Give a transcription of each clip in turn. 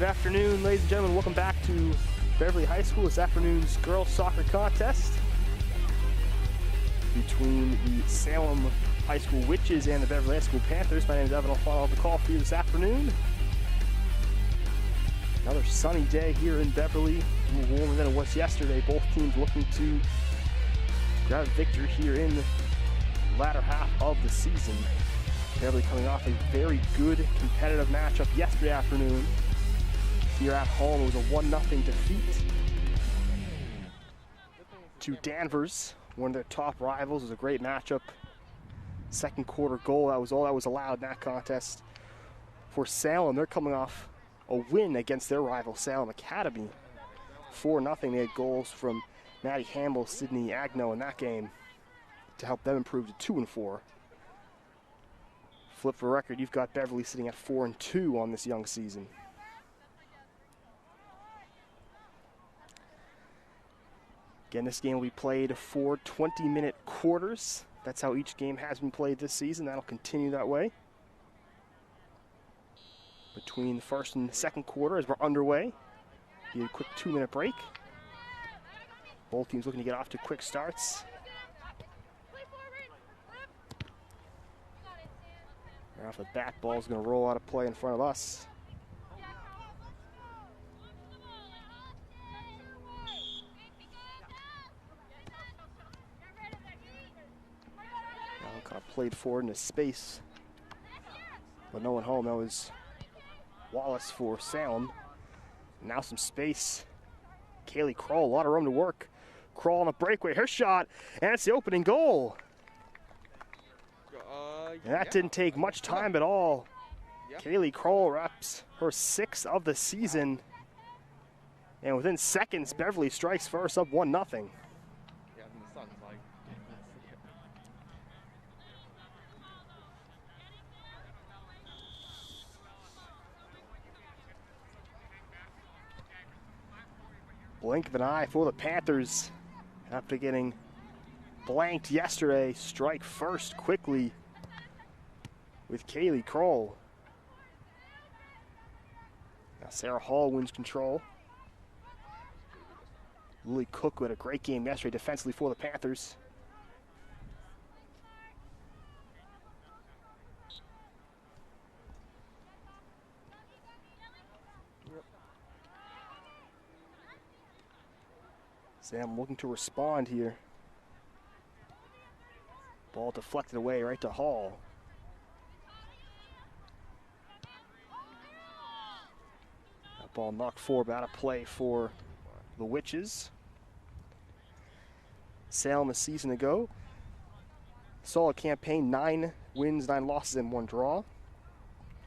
Good afternoon, ladies and gentlemen. Welcome back to Beverly High School. This afternoon's girls soccer contest between the Salem High School Witches and the Beverly High School Panthers. My name is Evan. I'll follow the call for you this afternoon. Another sunny day here in Beverly. A little warmer than it was yesterday. Both teams looking to grab a victory here in the latter half of the season. Beverly coming off a very good competitive matchup yesterday afternoon. Here at home, it was a 1-0 defeat to Danvers, one of their top rivals. It was a great matchup. Second quarter goal, that was all that was allowed in that contest. For Salem, they're coming off a win against their rival, Salem Academy. 4-0, they had goals from Maddie Hamble, Sydney Agno in that game to help them improve to 2-4. Flip for record, you've got Beverly sitting at 4-2 on this young season. Again, this game will be played 4 20-minute quarters. That's how each game has been played this season. That'll continue that way. Between the first and second quarter as we're underway, be a quick 2-minute break. Both teams looking to get off to quick starts. Right off the bat, ball's going to roll out of play in front of us. Kind of played forward into space, but no one home. That was Wallace for Salem. Now some space. Kaylee Kroll, a lot of room to work. Kroll on a breakaway, her shot, and it's the opening goal. And that didn't take much time at all. Kaylee Kroll wraps her 6th of the season, and within seconds, Beverly strikes first, up 1-0. Blink of an eye for the Panthers. After getting blanked yesterday, strike first quickly with Kaylee Kroll. Now Sarah Hall wins control. Lily Cook had a great game yesterday defensively for the Panthers. Sam looking to respond here. Ball deflected away right to Hall. That ball knocked forward, out of play for the Witches. Salem a season ago. Solid campaign, 9 wins, 9 losses, and 1 draw.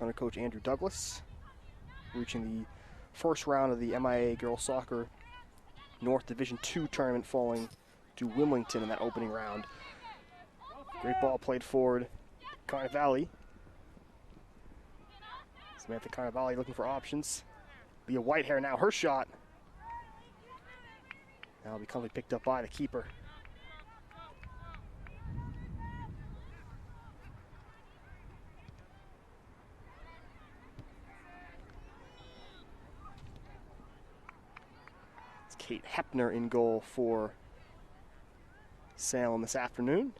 Under coach Andrew Douglas. Reaching the first round of the MIA Girls Soccer North Division II tournament, falling to Wilmington in that opening round. Great ball played forward. Carnivale. Samantha Carnivale looking for options. Leah Whitehair now, her shot. Now becoming picked up by the keeper. Kate Hepner in goal for Salem this afternoon.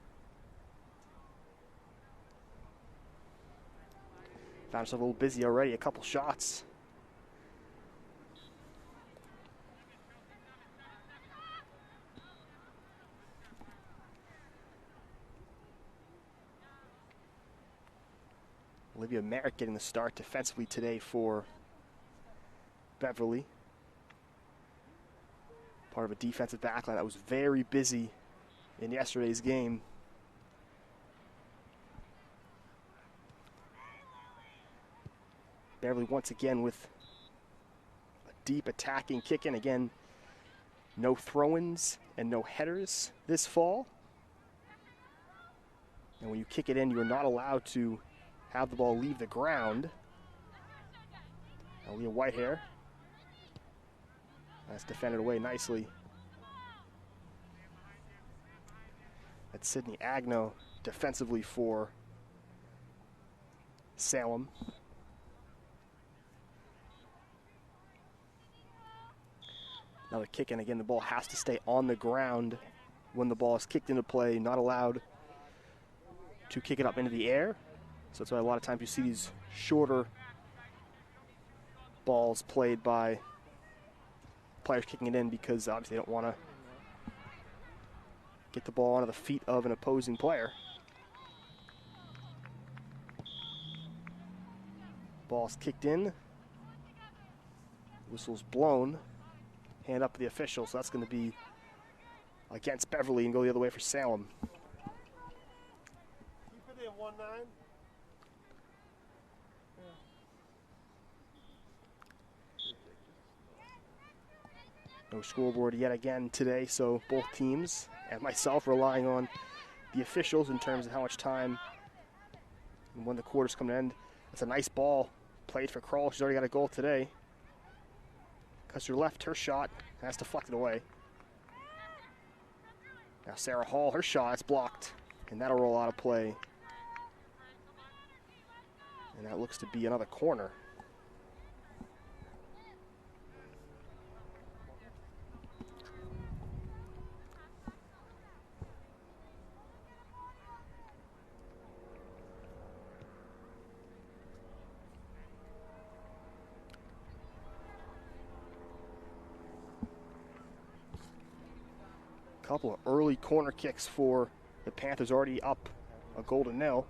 Found herself a little busy already, a couple shots. Olivia Merritt getting the start defensively today for Beverly. Part of a defensive backline that was very busy in yesterday's game. Beverly once again with a deep attacking kick in. Again, no throw-ins and no headers this fall. And when you kick it in, you are not allowed to have the ball leave the ground. Leah Whitehair. That's defended away nicely. That's Sydney Agno defensively for Salem. Another kick, and again, the ball has to stay on the ground when the ball is kicked into play, not allowed to kick it up into the air. So that's why a lot of times you see these shorter balls played by players kicking it in, because obviously they don't want to get the ball onto the feet of an opposing player. Ball's kicked in. Whistle's blown. Hand up to the official, so that's going to be against Beverly and go the other way for Salem. Keep it in 1-9. No scoreboard yet again today, so both teams and myself relying on the officials in terms of how much time and when the quarters come to end. That's a nice ball played for Kroll. She's already got a goal today. Cuts her left, her shot has deflected away. Now Sarah Hall, her shot is blocked, and that'll roll out of play. And that looks to be another corner. Couple of early corner kicks for the Panthers, already up a goal to nil.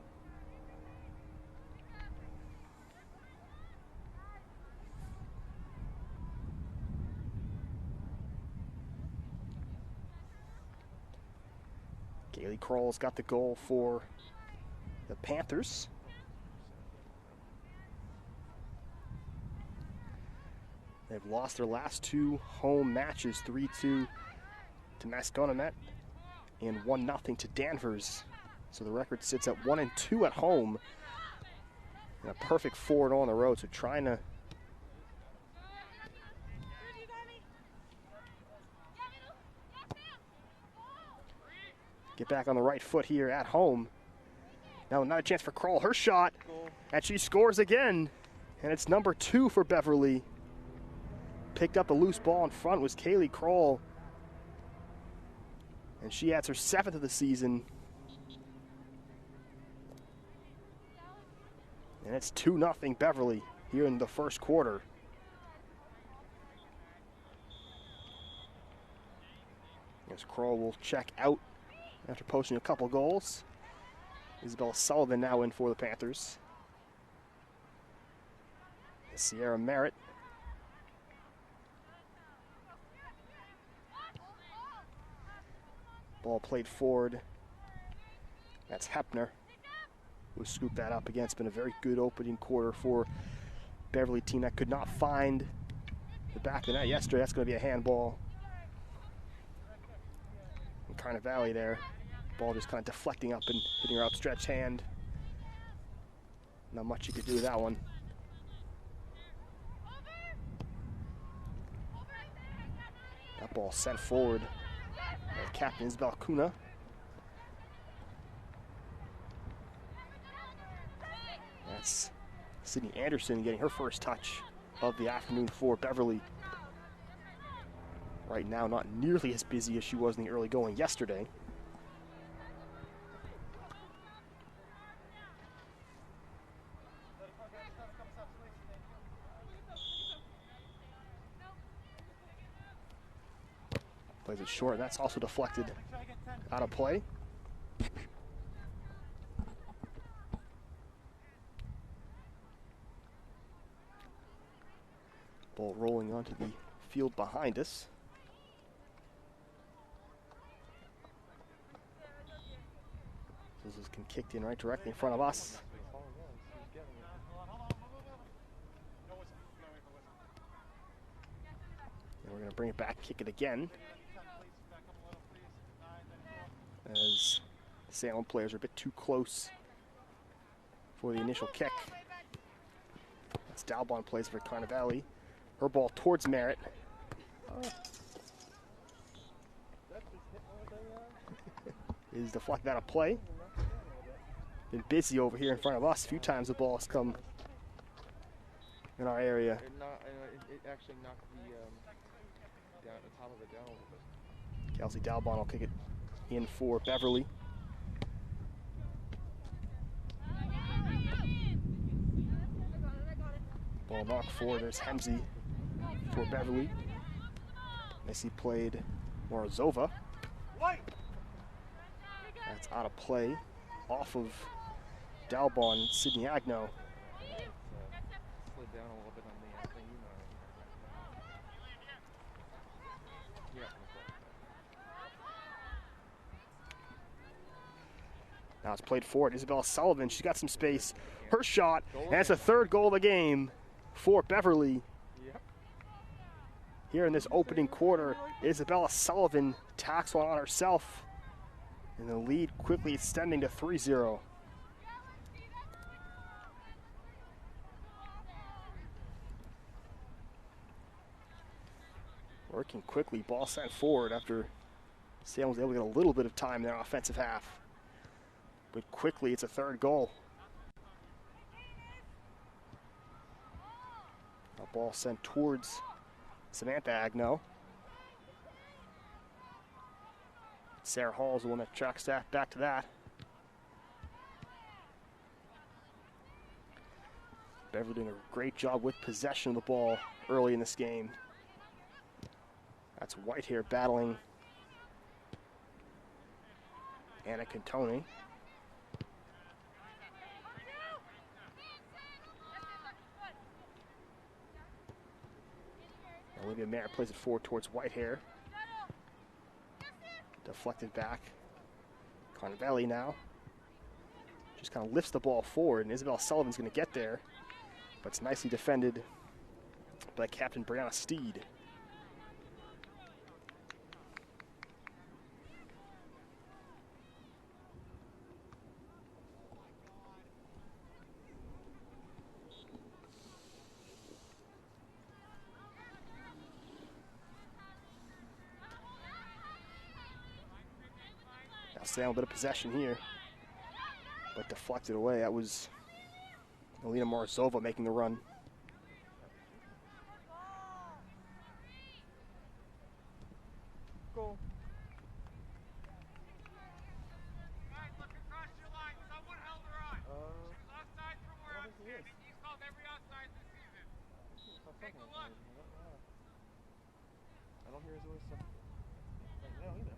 Kaylee Kroll's got the goal for the Panthers. They've lost their last two home matches, 3-2 to Masconomet and 1-0 to Danvers. So the record sits at 1-2 at home and a perfect 4-0 on the road. So trying to get back on the right foot here at home. Now another chance for Kroll, her shot, and she scores again. And it's number 2 for Beverly. Picked up a loose ball in front was Kaylee Kroll. And she adds her 7th of the season. And it's 2-0 Beverly here in the first quarter. As Kroll will check out after posting a couple goals. Isabel Sullivan now in for the Panthers. Sierra Merritt. Ball played forward. That's Hepner who scooped that up again. It's been a very good opening quarter for Beverly team that could not find the back of the net yesterday. That's going to be a handball. And Carnivale there. Ball just kind of deflecting up and hitting her outstretched hand. Not much you could do with that one. That ball sent forward. Captain Isabel Cunha. That's Sydney Anderson getting her first touch of the afternoon for Beverly. Right now, not nearly as busy as she was in the early going yesterday. Plays it short, and that's also deflected out of play. Ball rolling onto the field behind us. This is kicked in right directly in front of us. And we're going to bring it back, kick it again. As the Salem players are a bit too close for the initial kick. That's Dalbon plays for Carnivale. Her ball towards Merritt. Is deflected out of play. Been busy over here in front of us. A few times the ball has come in our area. It actually knocked the Kelsey Dalbon will kick it in for Beverly. Ball knocked forward. There's Hemsey for Beverly. Messi played Morozova. That's out of play. Off of Dalbon, Sydney Agno. Now it's played forward. Isabella Sullivan, she's got some space. Her shot, and it's a third goal of the game for Beverly. Here in this opening quarter, Isabella Sullivan tacks one on herself, and the lead quickly extending to 3-0. Working quickly, ball sent forward after Salem was able to get a little bit of time in their offensive half. But quickly, it's a third goal. A ball sent towards Samantha Agno. Sarah Hall's the one that tracks that back to that. Beverly doing a great job with possession of the ball early in this game. That's Whitehair battling Anna Cantoni. Olivia Mayer plays it forward towards Whitehair. Deflected back. Carnavelli now. Just kind of lifts the ball forward, and Isabel Sullivan's going to get there. But it's nicely defended by Captain Brianna Steed. Salem a bit of possession here, but deflected away. That was Alina Morozova making the run. Goal. I don't hear his voice right now either.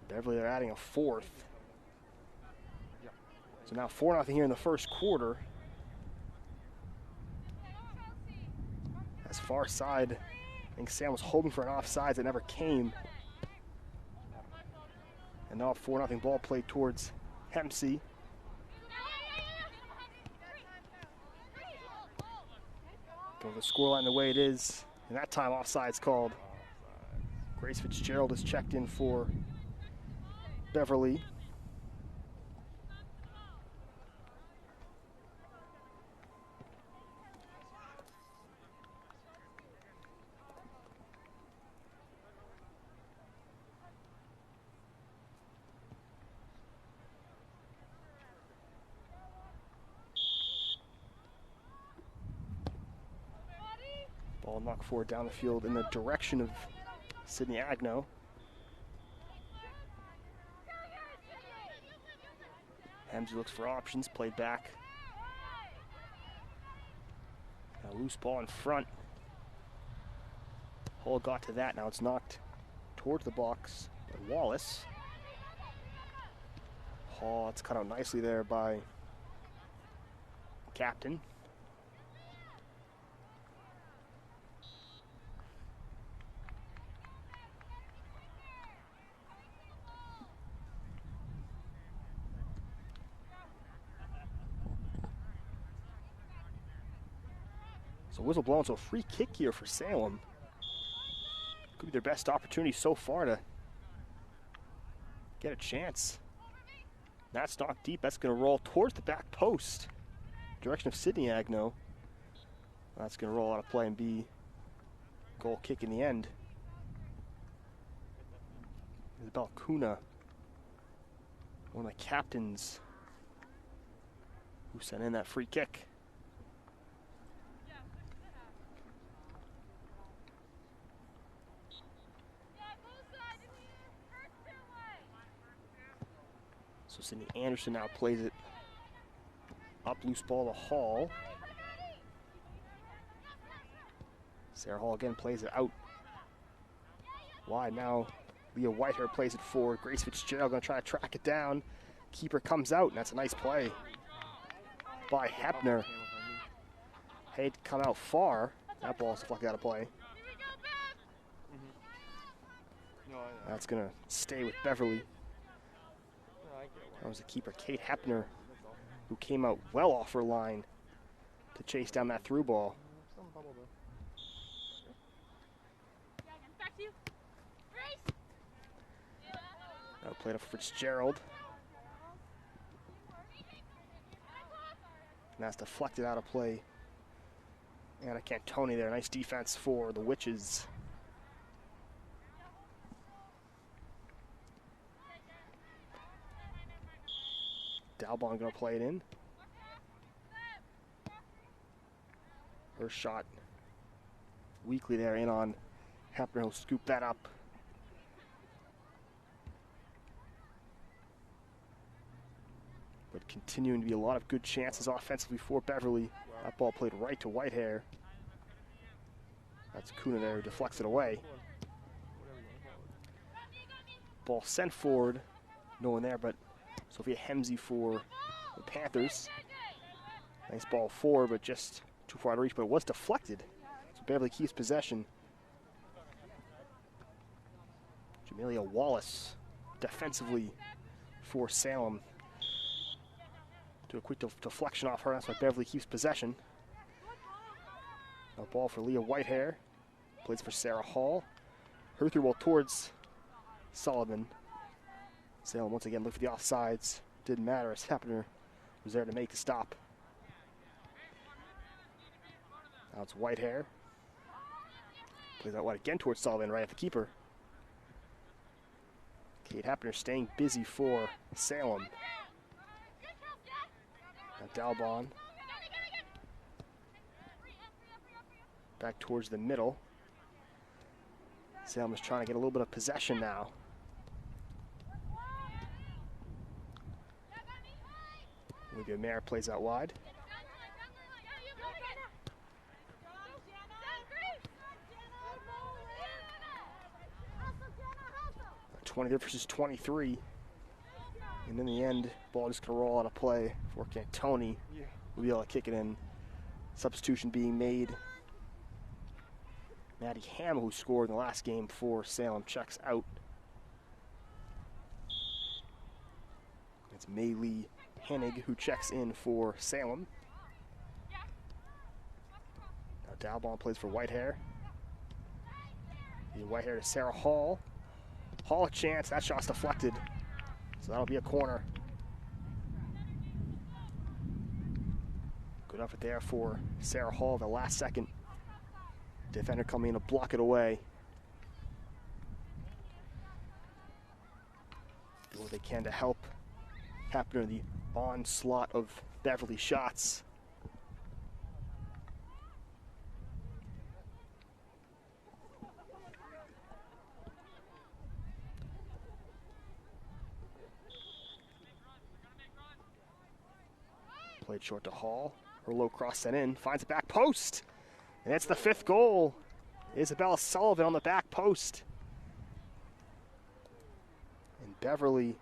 Beverly, they're adding a fourth. So now 4-0 here in the first quarter. As far side, I think Sam was hoping for an offsides that never came. And now a 4-0 ball played towards Hempsey. Go the scoreline the way it is, and that time offside's called. Grace Fitzgerald is checked in for Beverly. Ball knocked forward down the field in the direction of Sydney Agno. Hemsey looks for options, played back. A loose ball in front. Hull got to that, now it's knocked towards the box by Wallace. Hall, it's cut out nicely there by Captain. So whistle blown, so a free kick here for Salem. Could be their best opportunity so far to get a chance. That's knocked deep, that's gonna roll towards the back post. Direction of Sydney Agno. That's gonna roll out of play and be goal kick in the end. Isabel Kuna, one of the captains who sent in that free kick. So Sydney Anderson now plays it up, loose ball to Hall. Sarah Hall again plays it out. Wide now. Leah Whitehair plays it forward. Grace Fitzgerald going to try to track it down. Keeper comes out, and that's a nice play by Hepner. Had come out far. That ball's deflected out of play. That's going to stay with Beverly. That was the keeper, Kate Hepner, who came out well off her line to chase down that through ball. Now played up for Fitzgerald. And that's deflected out of play. Anna Cantoni there. Nice defense for the Witches. Dalbon going to play it in. Her shot weakly there in on Hepner. Will scoop that up. But continuing to be a lot of good chances offensively for Beverly. That ball played right to Whitehair. That's Kuna there who deflects it away. Ball sent forward. No one there, but Sophia Hemsey for the Panthers. Nice ball forward, but just too far to reach, but it was deflected. So Beverly keeps possession. Jamelia Wallace defensively for Salem. Do a quick deflection off her. That's why Beverly keeps possession. A ball for Leah Whitehair. Plays for Sarah Hall. Her through ball towards Sullivan. Salem once again looked for the offsides. Didn't matter as Hepner was there to make the stop. Now it's Whitehair. Plays out wide again towards Sullivan, right at the keeper. Kate Hepner staying busy for Salem. Now Dalbon. Back towards the middle. Salem is trying to get a little bit of possession now. Olivia Mayer plays out wide. 20 versus 23. And in the end, ball just gonna roll out of play for Cantoni. We'll be able to kick it in. Substitution being made. Maddie Ham, who scored in the last game for Salem, checks out. It's Maylee Hennig who checks in for Salem. Now Dalbon plays for Whitehair. Whitehair to Sarah Hall. Hall a chance, that shot's deflected. So that'll be a corner. Good effort there for Sarah Hall, the last second. Defender coming in to block it away. Do what they can to help Hepner the onslaught of Beverly shots. Played short to Hall. Her low cross sent in, finds the back post. And it's the fifth goal. Isabella Sullivan on the back post. And Beverly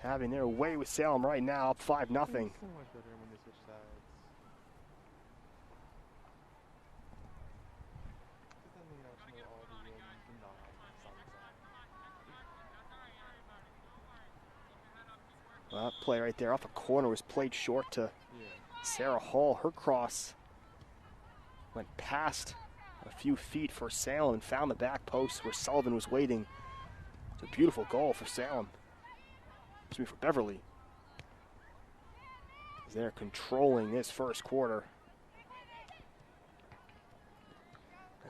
having their way with Salem right now, up 5-0. Well, that play right there off a corner was played short to Sarah Hall. Her cross went past a few feet for Salem and found the back post where Sullivan was waiting. It's a beautiful goal for Salem. Excuse me, for Beverly. They're controlling this first quarter.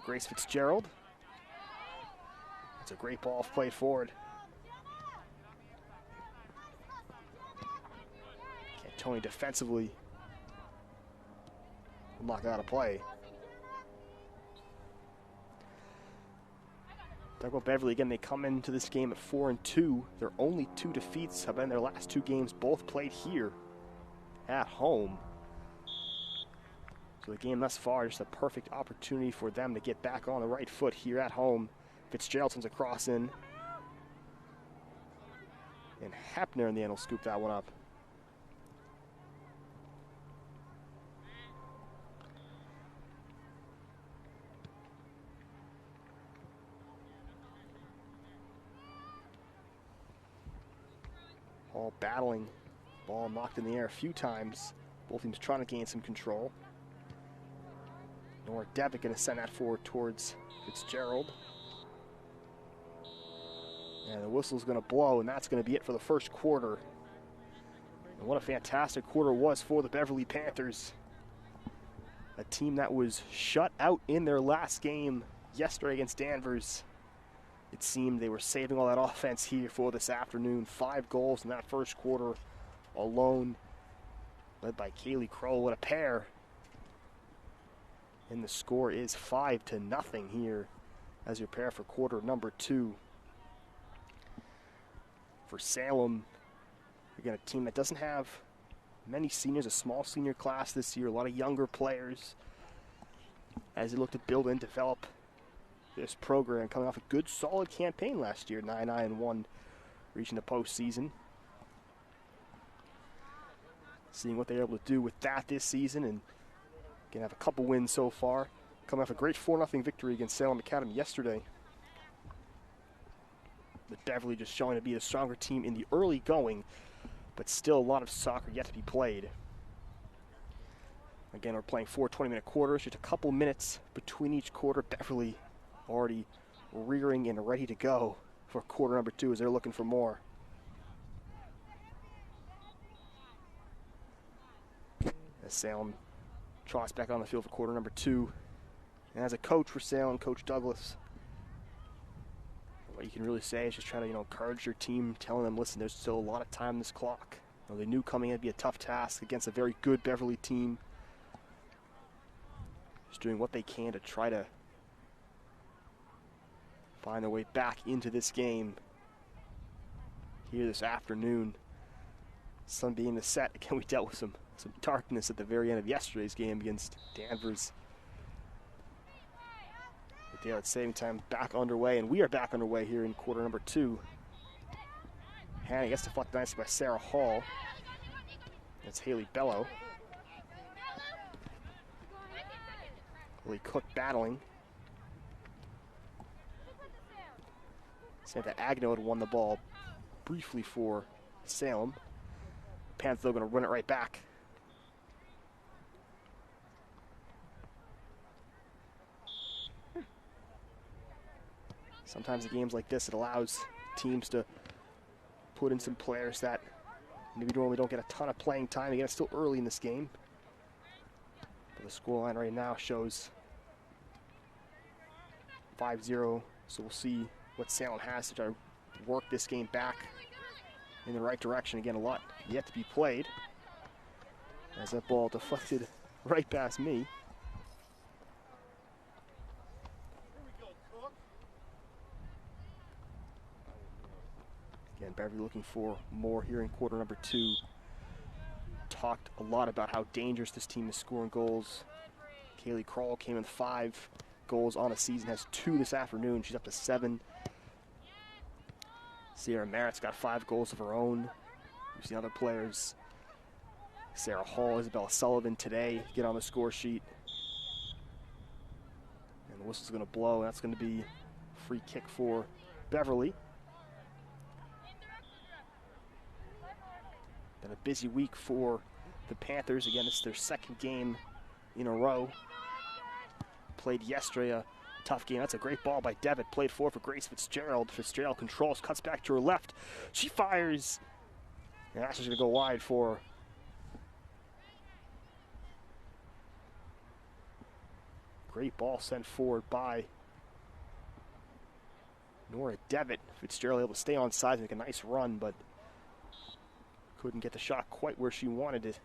Grace Fitzgerald. It's a great ball played forward. Cantoni defensively knocked out of play. Talk about Beverly again. They come into this game at 4-2. Their only 2 defeats have been their last 2 games, both played here at home. So the game thus far, just a perfect opportunity for them to get back on the right foot here at home. Fitzgerald sends a cross in. And Hepner in the end will scoop that one up. All battling. Ball knocked in the air a few times. Both teams trying to gain some control. Nora Devitt going to send that forward towards Fitzgerald. And the whistle's going to blow, and that's going to be it for the first quarter. And what a fantastic quarter it was for the Beverly Panthers. A team that was shut out in their last game yesterday against Danvers. It seemed they were saving all that offense here for this afternoon. 5 goals in that first quarter alone, led by Kaylee Kroll. What a pair. And the score is 5-0 here as we prepare for quarter number 2. For Salem, again, a team that doesn't have many seniors, a small senior class this year, a lot of younger players as they look to build and develop this program, coming off a good, solid campaign last year, 9-1, reaching the postseason. Seeing what they're able to do with that this season, and again, have a couple wins so far. Coming off a great 4-0 victory against Salem Academy yesterday. But Beverly just showing to be a stronger team in the early going, but still a lot of soccer yet to be played. Again, we're playing 4 20-minute quarters, just a couple minutes between each quarter. Beverly already rearing and ready to go for quarter number 2 as they're looking for more. As Salem trots back on the field for quarter number 2. And as a coach for Salem, Coach Douglas, what you can really say is just trying to, encourage your team, telling them, listen, there's still a lot of time on this clock. They knew coming in it'd be a tough task against a very good Beverly team. Just doing what they can to try to find their way back into this game here this afternoon. Sun being the set. Again, we dealt with some darkness at the very end of yesterday's game against Danvers. But daylight saving time back underway, and we are back underway here in quarter number 2. Hanna gets deflected nicely by Sarah Hall. That's Haley Bello. Lee Cook battling. Samantha Agnew had won the ball briefly for Salem. Panthers going to run it right back. Sometimes in games like this, it allows teams to put in some players that maybe normally don't get a ton of playing time. Again, it's still early in this game. But the scoreline right now shows 5-0, so we'll see what Salem has to try to work this game back in the right direction. Again, a lot yet to be played as that ball deflected right past me. Again, Beverly looking for more here in quarter number 2. Talked a lot about how dangerous this team is scoring goals. Kaylee Kroll came in 5 goals on the season, has 2 this afternoon. She's up to 7. Sierra Merritt's got 5 goals of her own. We've seen other players, Sarah Hall, Isabella Sullivan today, get on the score sheet. And the whistle's going to blow, and that's going to be a free kick for Beverly. Been a busy week for the Panthers. Again, this is their second game in a row. Played yesterday a tough game. That's a great ball by Devitt. Played forward for Grace Fitzgerald. Fitzgerald controls, cuts back to her left. She fires. And that's just going to go wide for great ball sent forward by Nora Devitt. Fitzgerald able to stay on side and make a nice run, but couldn't get the shot quite where she wanted it.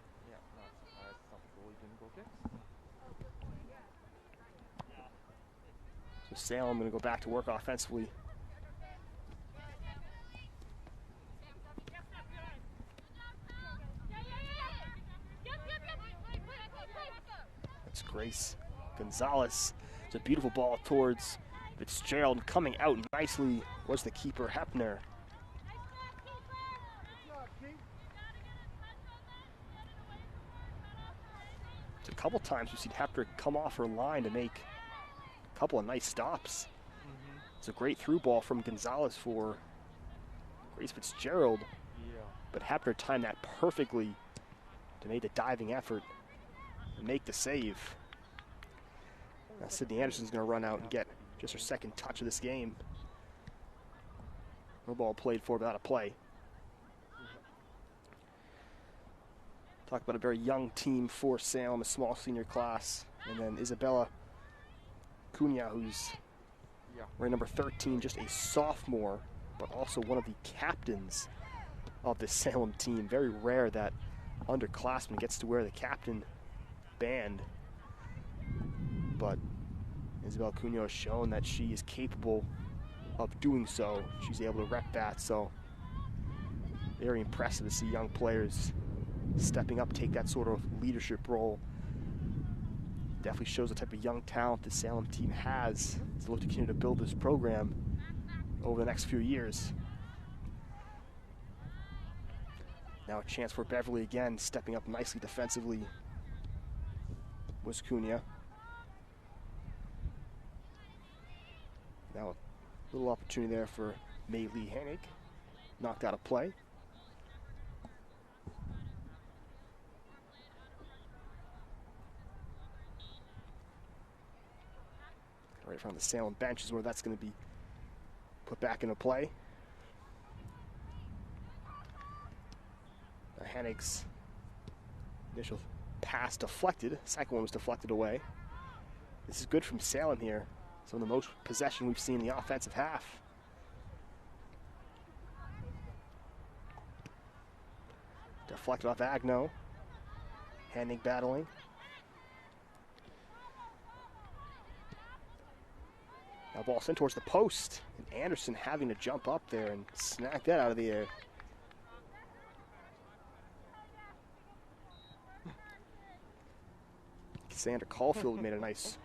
So Salem going to go back to work offensively Gonzalez. It's a beautiful ball towards Fitzgerald. Coming out nicely was the keeper, Hepner. A couple times we've seen Hepner come off her line to make a couple of nice stops. It's a great through ball from Gonzalez for Grace Fitzgerald, but Hepner timed that perfectly to make the diving effort and make the save. Now Sydney Anderson's going to run out and get just her second touch of this game. No ball played for without a play. Talk about a very young team for Salem, a small senior class. And then Isabella Cunha, who's wearing number 13, just a sophomore, but also one of the captains of the Salem team. Very rare that underclassman gets to wear the captain band. But Isabella Cunha has shown that she is capable of doing so. She's able to rep that, so very impressive to see young players stepping up, take that sort of leadership role. Definitely shows the type of young talent the Salem team has to look to continue to build this program over the next few years. Now a chance for Beverly again, stepping up nicely defensively was Cunha. Now a little opportunity there for May Lee Hennig. Knocked out of play. Right from the Salem bench is where that's going to be put back into play. Hennig's initial pass deflected. Second one was deflected away. This is good from Salem here. Some of the most possession we've seen in the offensive half. Deflected off Agno. Hennig battling. Now ball sent towards the post, and Anderson having to jump up there and snag that out of the air. Sandra Caulfield made a nice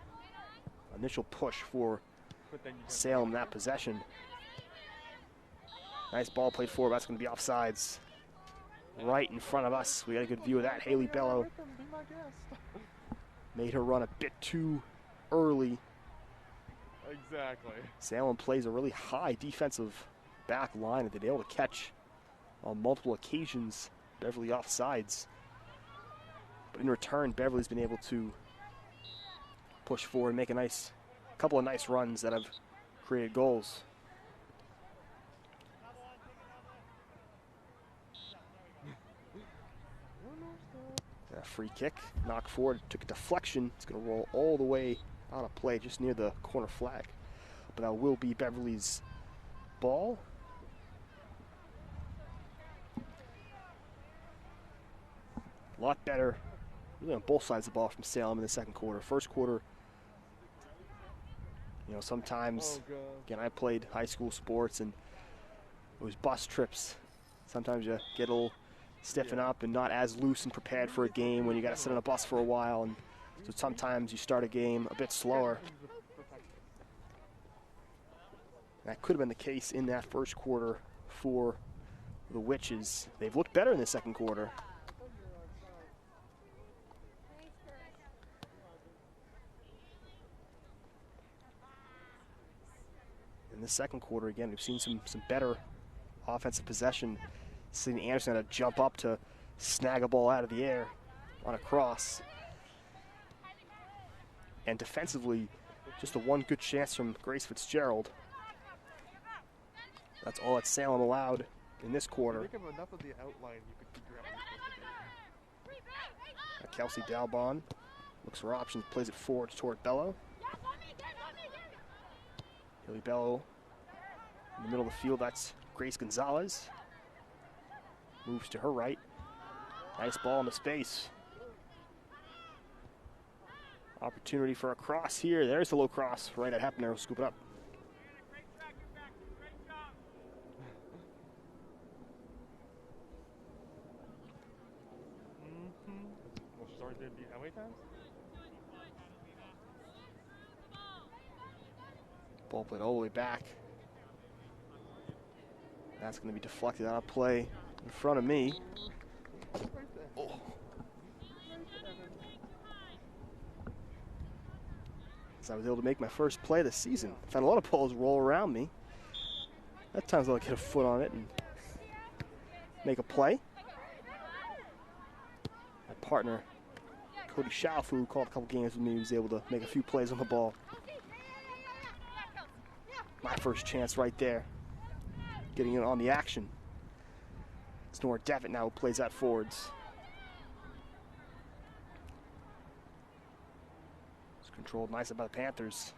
initial push for Salem in that possession. Nice ball played forward, that's going to be offsides. Right in front of us, we got a good view of that. Haley Bello made her run a bit too early. Exactly. Salem plays a really high defensive back line that they've been able to catch on multiple occasions Beverly offsides. But in return, Beverly's been able to push forward and make a couple of nice runs that have created goals. A free kick, knock forward, took a deflection. It's going to roll all the way out of play just near the corner flag. But that will be Beverly's ball. A lot better, really on both sides of the ball from Salem in the second quarter. First quarter, you know, sometimes, again, I played high school sports and it was bus trips. Sometimes you get a little stiffen up and not as loose and prepared for a game when you got to sit on a bus for a while. And so sometimes you start a game a bit slower. That could have been the case in that first quarter for the Witches. They've looked better in the second quarter. In the second quarter, again, we've seen some better offensive possession. Sydney Anderson had to jump up to snag a ball out of the air on a cross. And defensively, just the one good chance from Grace Fitzgerald. That's all that Salem allowed in this quarter. Think of enough of the outline you could figure out what you're supposed to do. Kelsey Dalbon looks for options, plays it forward toward Bello. Haley Bello in the middle of the field, that's Grace Gonzalez. Moves to her right. Nice ball in the space. Opportunity for a cross here. There's the low cross right at Hepner. We'll scoop it up. Well, she's already did how many times? Ball played all the way back. That's going to be deflected out of play in front of me. Oh. So I was able to make my first play this season. Found a lot of balls roll around me. At times I'll get a foot on it and make a play. My partner, Cody Schauf, who called a couple games with me, was able to make a few plays on the ball. My first chance right there, getting in on the action. It's Nora Devitt now who plays that forwards. It's controlled nicely by the Panthers.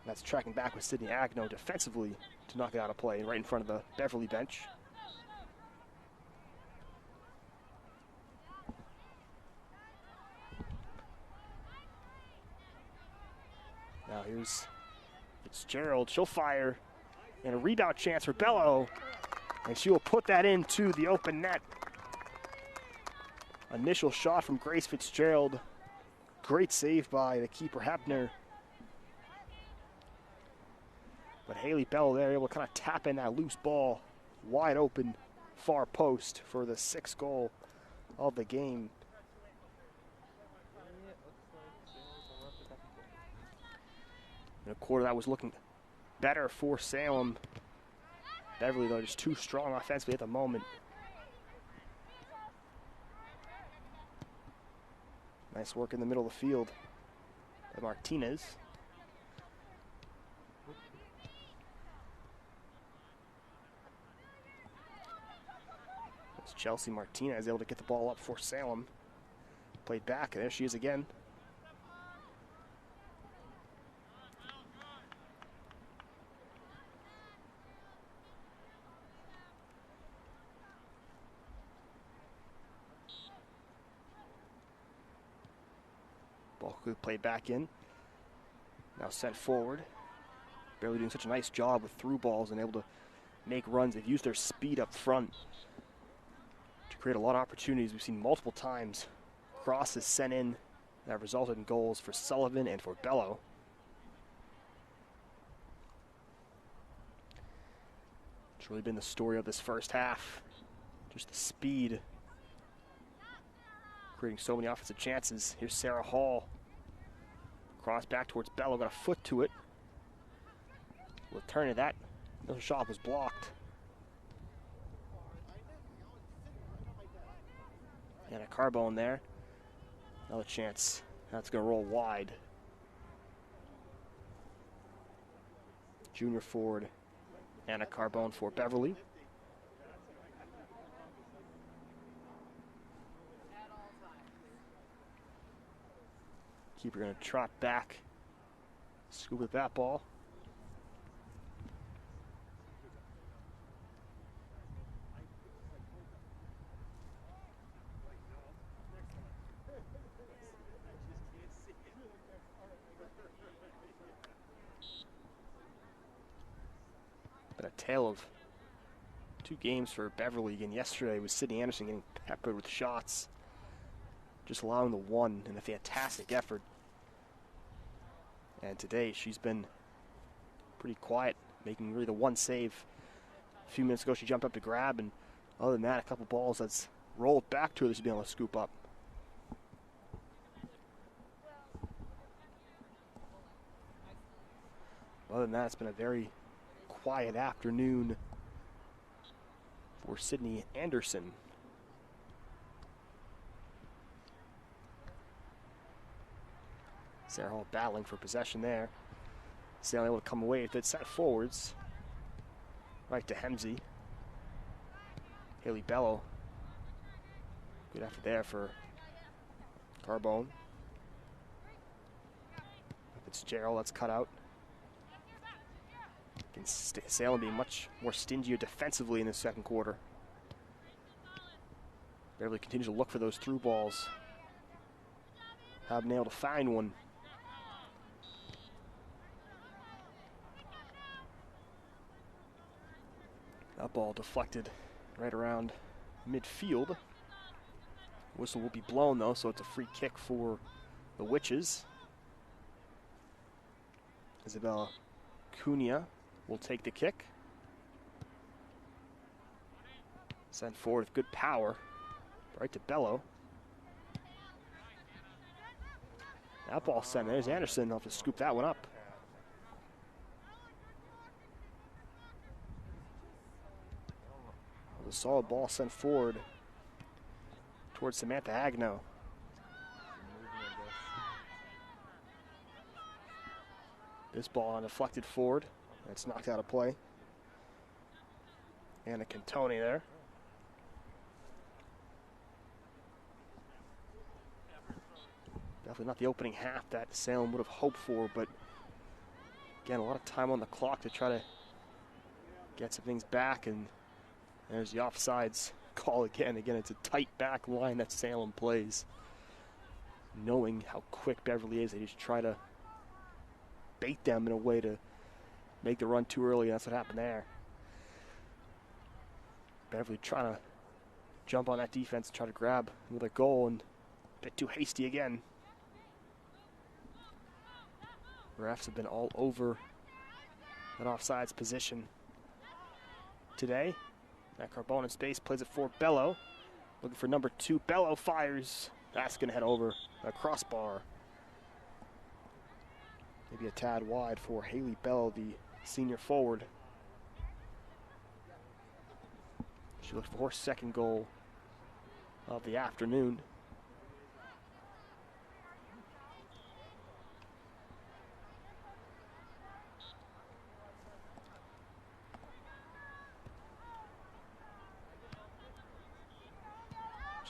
That's tracking back with Sydney Agnew defensively to knock it out of play right in front of the Beverly bench. Now here's Fitzgerald. She'll fire. And a rebound chance for Bello. And she will put that into the open net. Initial shot from Grace Fitzgerald. Great save by the keeper, Hebner. But Haley Bello there able to kind of tap in that loose ball. Wide open far post for the 6th goal of the game. In a quarter that was looking better for Salem. Beverly, though, just too strong offensively at the moment. Nice work in the middle of the field by Martinez. As Chelsea Martinez able to get the ball up for Salem. Played back, and there she is again. Ball quickly played back in. Now sent forward. Barely doing such a nice job with through balls and able to make runs. They've used their speed up front to create a lot of opportunities. We've seen multiple times crosses sent in that have resulted in goals for Sullivan and for Bello. It's really been the story of this first half. Just the speed, creating so many offensive chances. Here's Sarah Hall. Cross back towards Bello, got a foot to it. Will turn to that. Another shot was blocked. And a Carbone there. Another chance. That's going to roll wide. Junior forward Anna Carbone for Beverly. Keeper going to trot back. Scoop with that ball. Been a tale of 2 games for Beverly. Again, yesterday was Sydney Anderson getting peppered with shots, just allowing the one in a fantastic effort. And today she's been pretty quiet, making really the one save. A few minutes ago she jumped up to grab, and other than that, a couple balls that's rolled back to her that she's been able to scoop up. Other than that, it's been a very quiet afternoon for Sydney Anderson. Sarah Hall battling for possession there. Salem able to come away with it, set forwards. Right to Hemsey. Haley Bello. Good effort there for Carbone. Fitzgerald, that's cut out. Salem being much more stingier defensively in the second quarter. Beverly continues to look for those through balls. Haven't been able to find one. That ball deflected right around midfield. Whistle will be blown though, so it's a free kick for the Witches. Isabella Cunha will take the kick. Sent forward with good power. Right to Bello. That ball sent. There's Anderson. He'll have to scoop that one up. A solid ball sent forward towards Samantha Agno. This ball deflected forward. It's knocked out of play. Anna Cantoni there. Definitely not the opening half that Salem would have hoped for, but again, a lot of time on the clock to try to get some things back, and there's the offsides call again. Again, it's a tight back line that Salem plays. Knowing how quick Beverly is, they just try to bait them in a way to make the run too early, and that's what happened there. Beverly trying to jump on that defense and try to grab another goal, and a bit too hasty again. Refs have been all over that offsides position today. That Carbone in space, plays it for Bello. Looking for number 2. Bello fires. That's going to head over the crossbar. Maybe a tad wide for Haley Bello, the senior forward. She looks for her second goal of the afternoon.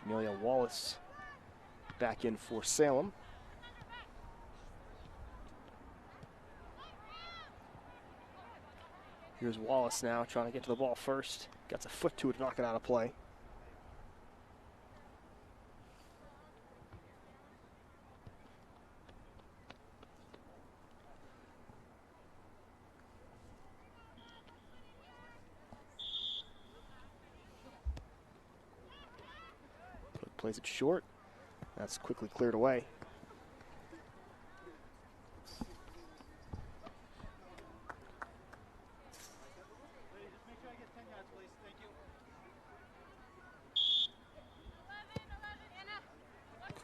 Jamelia Wallace back in for Salem. Here's Wallace now trying to get to the ball first. Gets a foot to it to knock it out of play. Plays it short. That's quickly cleared away.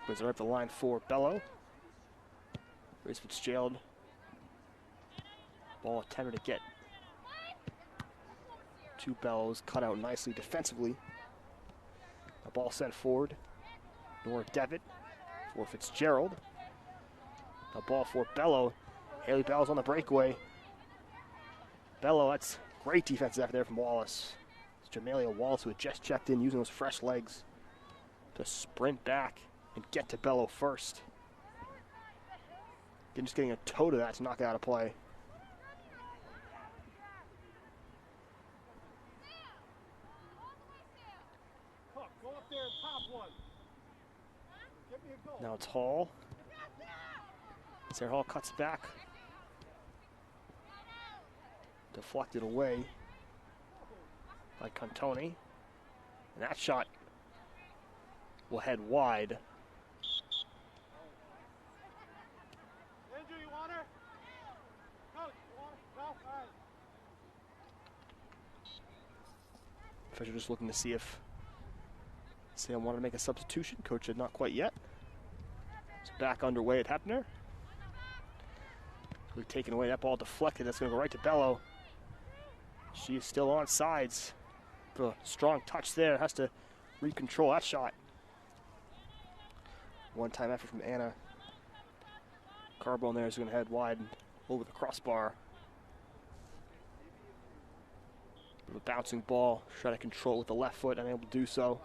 Plays it right up the line for Bello. Grace Fitzgerald. Ball attempted to get to Bellows. Cut out nicely defensively. A ball sent forward. Nora Devitt for Fitzgerald. A ball for Bello. Haley Bello's on the breakaway. Bello, that's great defensive effort there from Wallace. It's Jamelia Wallace who had just checked in using those fresh legs to sprint back and get to Bello first. Again, just getting a toe to that to knock it out of play. Now it's Hall. Sarah Hall cuts back. Deflected away by Cantoni. And that shot will head wide. Fisher just looking to see if Sam wanted to make a substitution. Coach had not quite yet. It's back underway at Hepner. We've taken away that ball deflected. That's going to go right to Bello. She is still on sides. The strong touch there. Has to recontrol that shot. One-time effort from Anna Carbone there is going to head wide over the crossbar. A bouncing ball. Try to control it with the left foot. Unable to do so.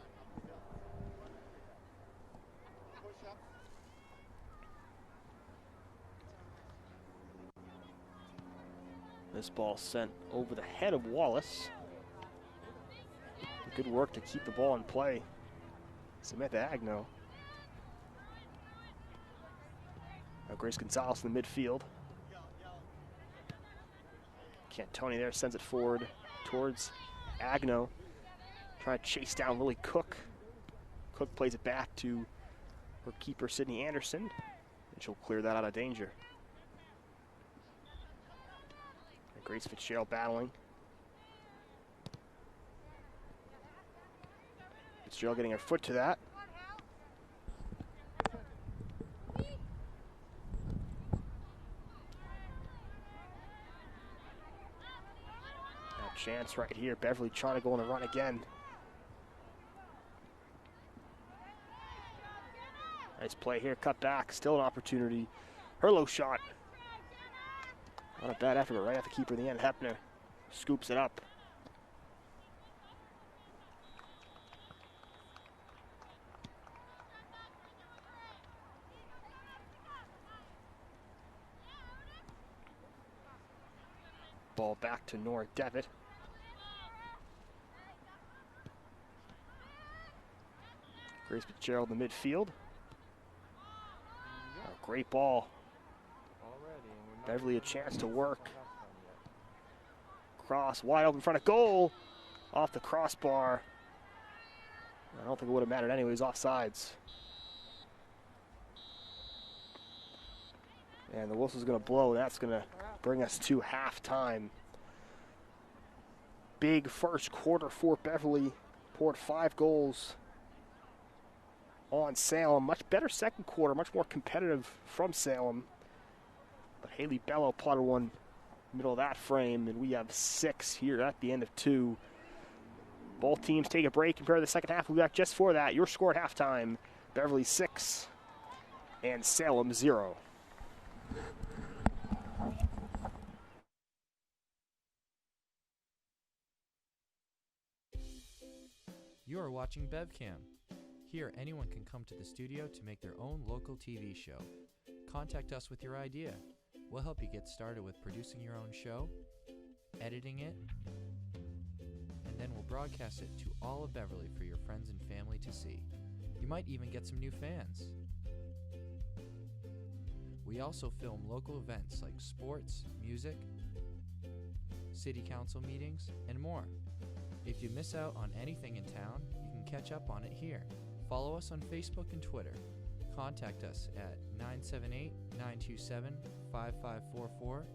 This ball sent over the head of Wallace. Good work to keep the ball in play. Samantha Agno. Now Grace Gonzalez in the midfield. Cantoni there sends it forward towards Agno. Trying to chase down Lily Cook. Cook plays it back to her keeper, Sydney Anderson. And she'll clear that out of danger. Grace Fitzgerald battling. Fitzgerald getting her foot to that. Now chance right here. Beverly trying to go on the run again. Nice play here, cut back, still an opportunity. Her low shot. Not a bad effort, but right at the keeper in the end. Hepner scoops it up. Ball back to Nora Devitt. Grace Fitzgerald in the midfield. Oh, great ball. Beverly a chance to work. Cross wide open in front of goal. Off the crossbar. I don't think it would have mattered anyways, offsides. And the whistle's going to blow. That's going to bring us to halftime. Big first quarter for Beverly. Poured 5 goals on Salem. Much better second quarter, much more competitive from Salem. But Haley Bello plotted one middle of that frame, and we have 6 here at the end of 2. Both teams take a break, compare the second half. We'll be back just for that. Your score at halftime, Beverly 6 and Salem 0. You are watching BevCam. Here, anyone can come to the studio to make their own local TV show. Contact us with your idea. We'll help you get started with producing your own show, editing it, and then we'll broadcast it to all of Beverly for your friends and family to see. You might even get some new fans. We also film local events like sports, music, city council meetings, and more. If you miss out on anything in town, you can catch up on it here. Follow us on Facebook and Twitter. Contact us at 978-927-5544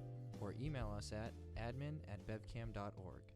or email us at admin@bevcam.org.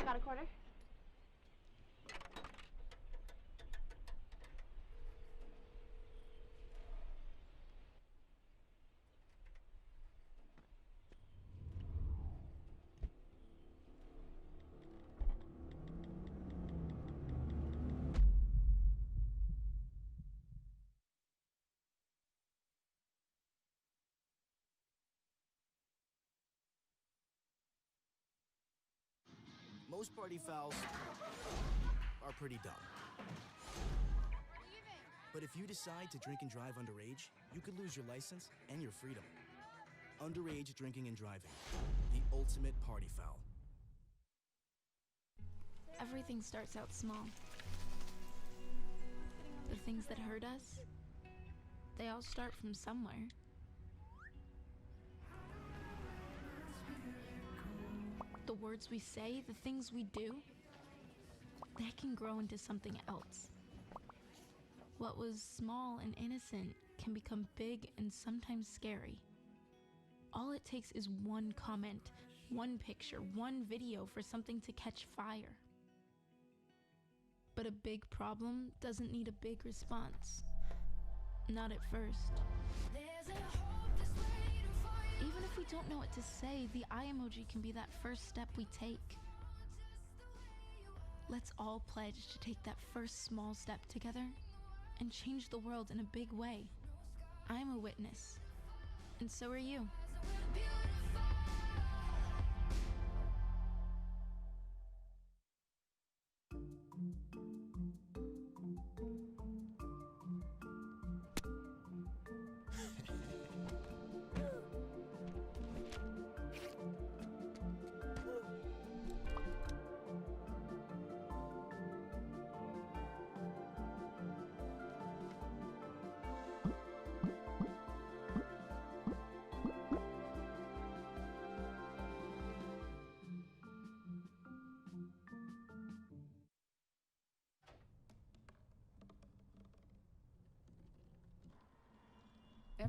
Got a quarter? Most party fouls are pretty dumb. But if you decide to drink and drive underage, you could lose your license and your freedom. Underage drinking and driving, the ultimate party foul. Everything starts out small. The things that hurt us, they all start from somewhere. The words we say, the things we do, they can grow into something else. What was small and innocent can become big and sometimes scary. All it takes is one comment, one picture, one video for something to catch fire. But a big problem doesn't need a big response. Not at first. Even if we don't know what to say, the eye emoji can be that first step we take. Let's all pledge to take that first small step together and change the world in a big way. I'm a witness, and so are you.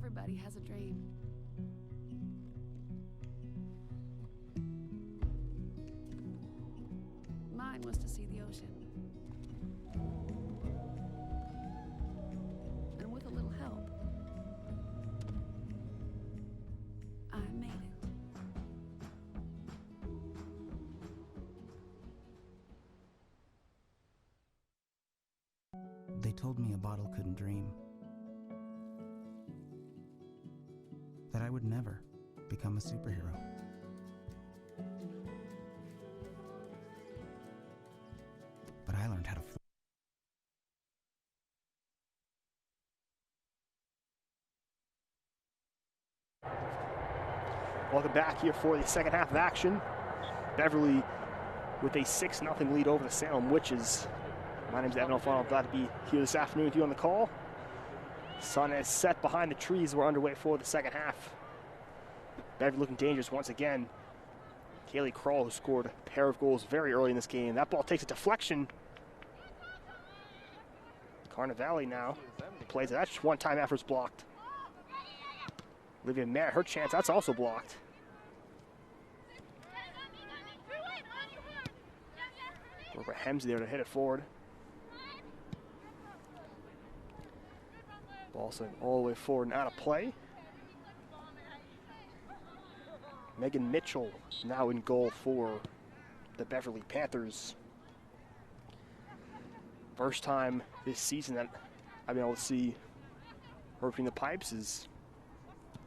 Everybody has a dream. Mine was to see the ocean. And with a little help, I made it. They told me a bottle couldn't dream. That I would never become a superhero. But I learned how to fly. Welcome back here for the second half of action. Beverly with a 6-0 lead over the Salem Witches. My name is Evan Alfano. I'm glad to be here this afternoon with you on the call. Sun is set behind the trees. We're underway for the second half. Beverly looking dangerous once again. Kaylee Kroll, who scored a pair of goals very early in this game. That ball takes a deflection. Carnivale now plays it. That's just one-time effort's blocked. Olivia Merritt, her chance, that's also blocked. Barbara Hemsley there to hit it forward. Ball sent all the way forward and out of play. Megan Mitchell now in goal for the Beverly Panthers. First time this season that I've been able to see her between the pipes is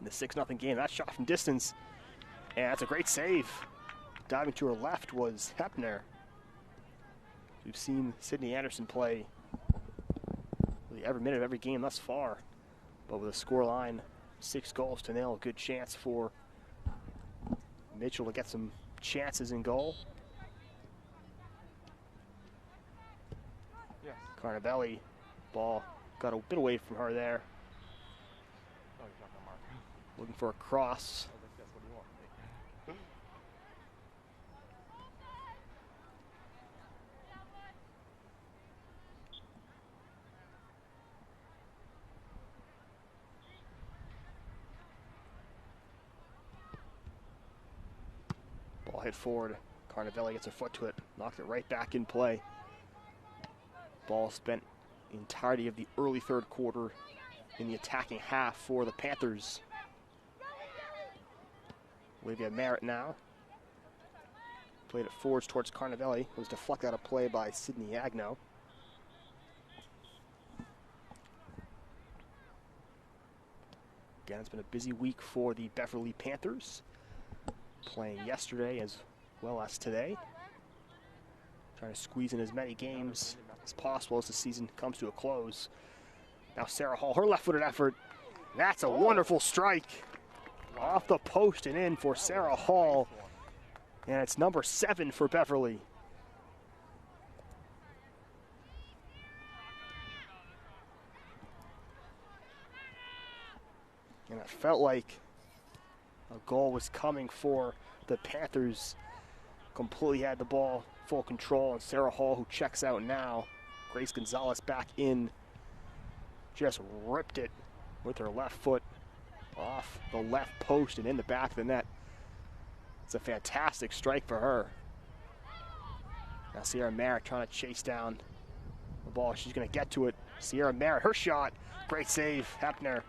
in the 6-0 game. That shot from distance, and that's a great save. Diving to her left was Hepner. We've seen Sydney Anderson play really every minute of every game thus far, but with a score line 6-0, a good chance for Mitchell to get some chances in goal. Yes. Carnivale, ball got a bit away from her there. Oh, you're talking to Mark. Looking for a cross. I was like, yes, what do you want? Ball hit forward. Carnivale gets her foot to it, knocked it right back in play. Ball spent the entirety of the early third quarter in the attacking half for the Panthers. Olivia Merritt now. Played it forwards towards Carnivale. Was deflected out of play by Sydney Agno. Again, it's been a busy week for the Beverly Panthers. Playing yesterday as well as today. Trying to squeeze in as many games as possible as the season comes to a close. Now Sarah Hall, her left-footed effort. That's a wonderful strike. Off the post and in for Sarah Hall. And it's number 7 for Beverly. And it felt like a goal was coming for the Panthers. Completely had the ball, full control, and Sarah Hall, who checks out now. Grace Gonzalez back in. Just ripped it with her left foot off the left post and in the back of the net. It's a fantastic strike for her. Now Sierra Merritt trying to chase down the ball. She's going to get to it. Sierra Merritt, her shot. Great save, Hepner.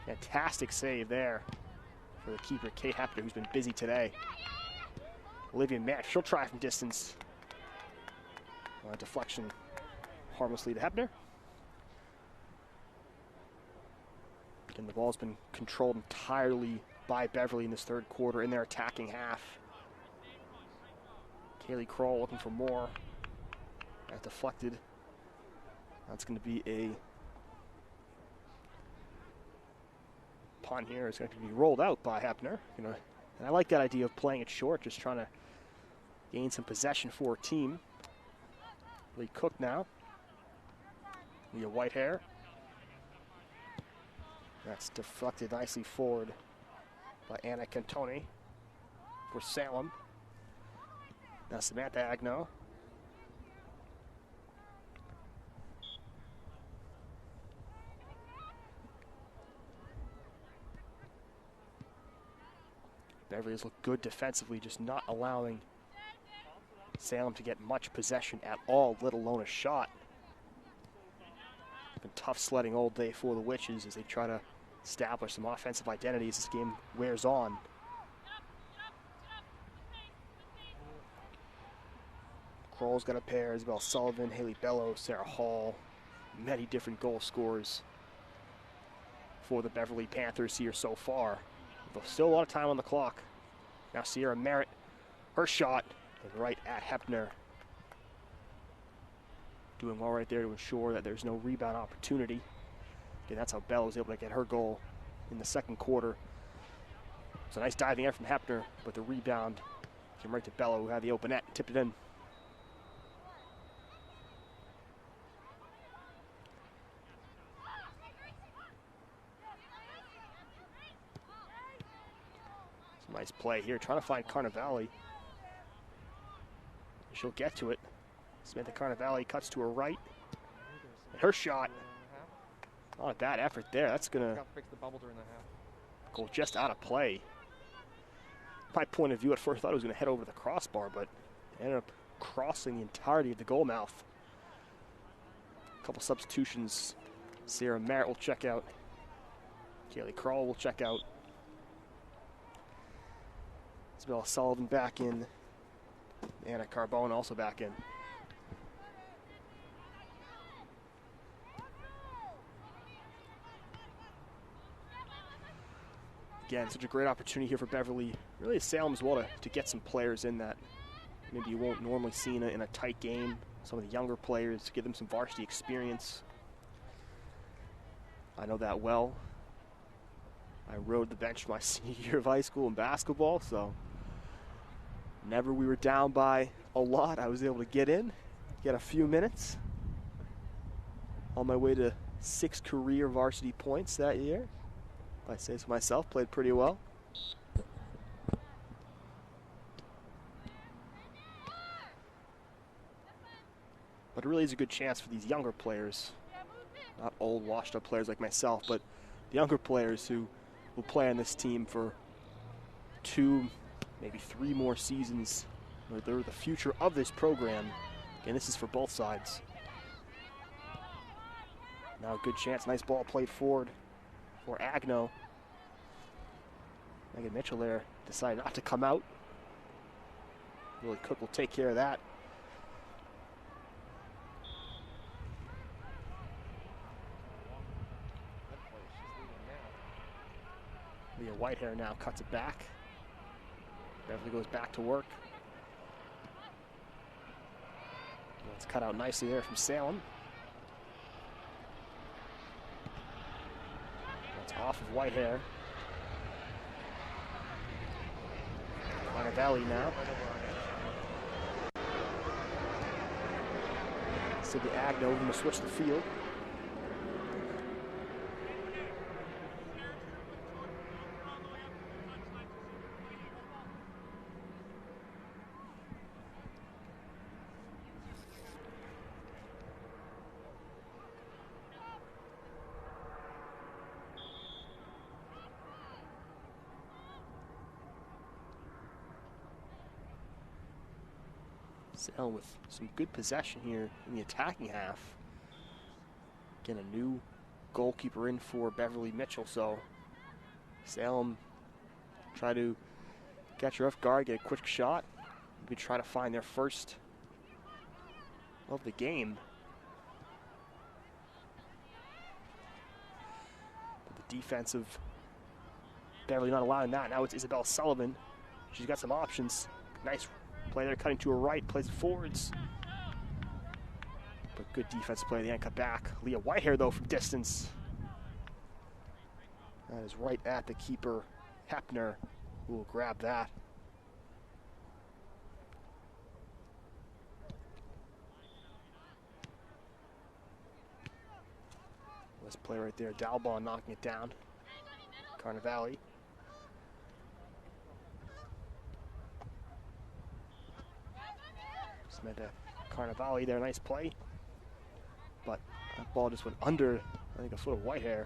Fantastic save there for the keeper, Kate Hepner, who's been busy today. Olivia Merritt, she'll try from distance. Deflection harmlessly to Hepner. And the ball's been controlled entirely by Beverly in this third quarter in their attacking half. Kaylee Kroll looking for more. That deflected. That's going to be a punt here. It's going to be rolled out by Hepner. And I like that idea of playing it short, just trying to gain some possession for a team. Lee Cook now. Leah Whitehair. That's deflected nicely forward by Anna Cantoni for Salem. Now Samantha Agno. Beverly's looked good defensively, just not allowing Salem to get much possession at all, let alone a shot. Been tough sledding all day for the Witches as they try to establish some offensive identity as this game wears on. Kroll's got a pair, Isabel Sullivan, Haley Bellow, Sarah Hall, many different goal scorers for the Beverly Panthers here so far. There's still a lot of time on the clock. Now Sierra Merritt, her shot is right at Hepner. Doing well right there to ensure that there's no rebound opportunity. Again, that's how Bell was able to get her goal in the second quarter. It's a nice diving effort from Hepner, but the rebound came right to Bello, who had the open net, tipped it in. Some nice play here, trying to find Carnevale. She'll get to it. Samantha Carnevale cuts to her right. And her shot. Not a bad effort there. That's going to Fix the bubble during the half. go just out of play. My point of view at first, I thought it was going to head over the crossbar, but it ended up crossing the entirety of the goal mouth. A couple substitutions. Sierra Merritt will check out. Kaylee Kroll will check out. Isabella Sullivan back in. Anna Carbone also back in. Again, such a great opportunity here for Beverly. Really, Salem as well to get some players in that maybe you won't normally see in a tight game. Some of the younger players, to give them some varsity experience. I know that well. I rode the bench my senior year of high school in basketball, so whenever we were down by a lot, I was able to get in, get a few minutes. On my way to 6 career varsity points that year. If I say so myself, played pretty well. But it really is a good chance for these younger players, not old washed up players like myself, but the younger players who will play on this team for 2, maybe 3 more seasons. They're the future of this program. Again, this is for both sides. Now a good chance, nice ball played forward for Agno. Megan Mitchell there decided not to come out. Willie Cook will take care of that. Leah Whitehair now cuts it back. Beverly goes back to work. It's cut out nicely there from Salem. That's off of Whitehair. Carnevale now. Sydney Agno going to switch the field. Salem with some good possession here in the attacking half. Again, a new goalkeeper in for Beverly Mitchell, so Salem try to catch her off guard, get a quick shot, maybe try to find their first of the game. But the defensive Beverly not allowing that. Now it's Isabel Sullivan. She's got some options. Nice play there, cutting to her right, plays it forwards. But good defensive play at the end, cut back. Leah Whitehair, though, from distance. That is right at the keeper, Hepner, who will grab that. Nice play right there. Dalbon knocking it down. Carnevale. Samantha Carnevale there, nice play. But that ball just went under, I think, a foot of Whitehair.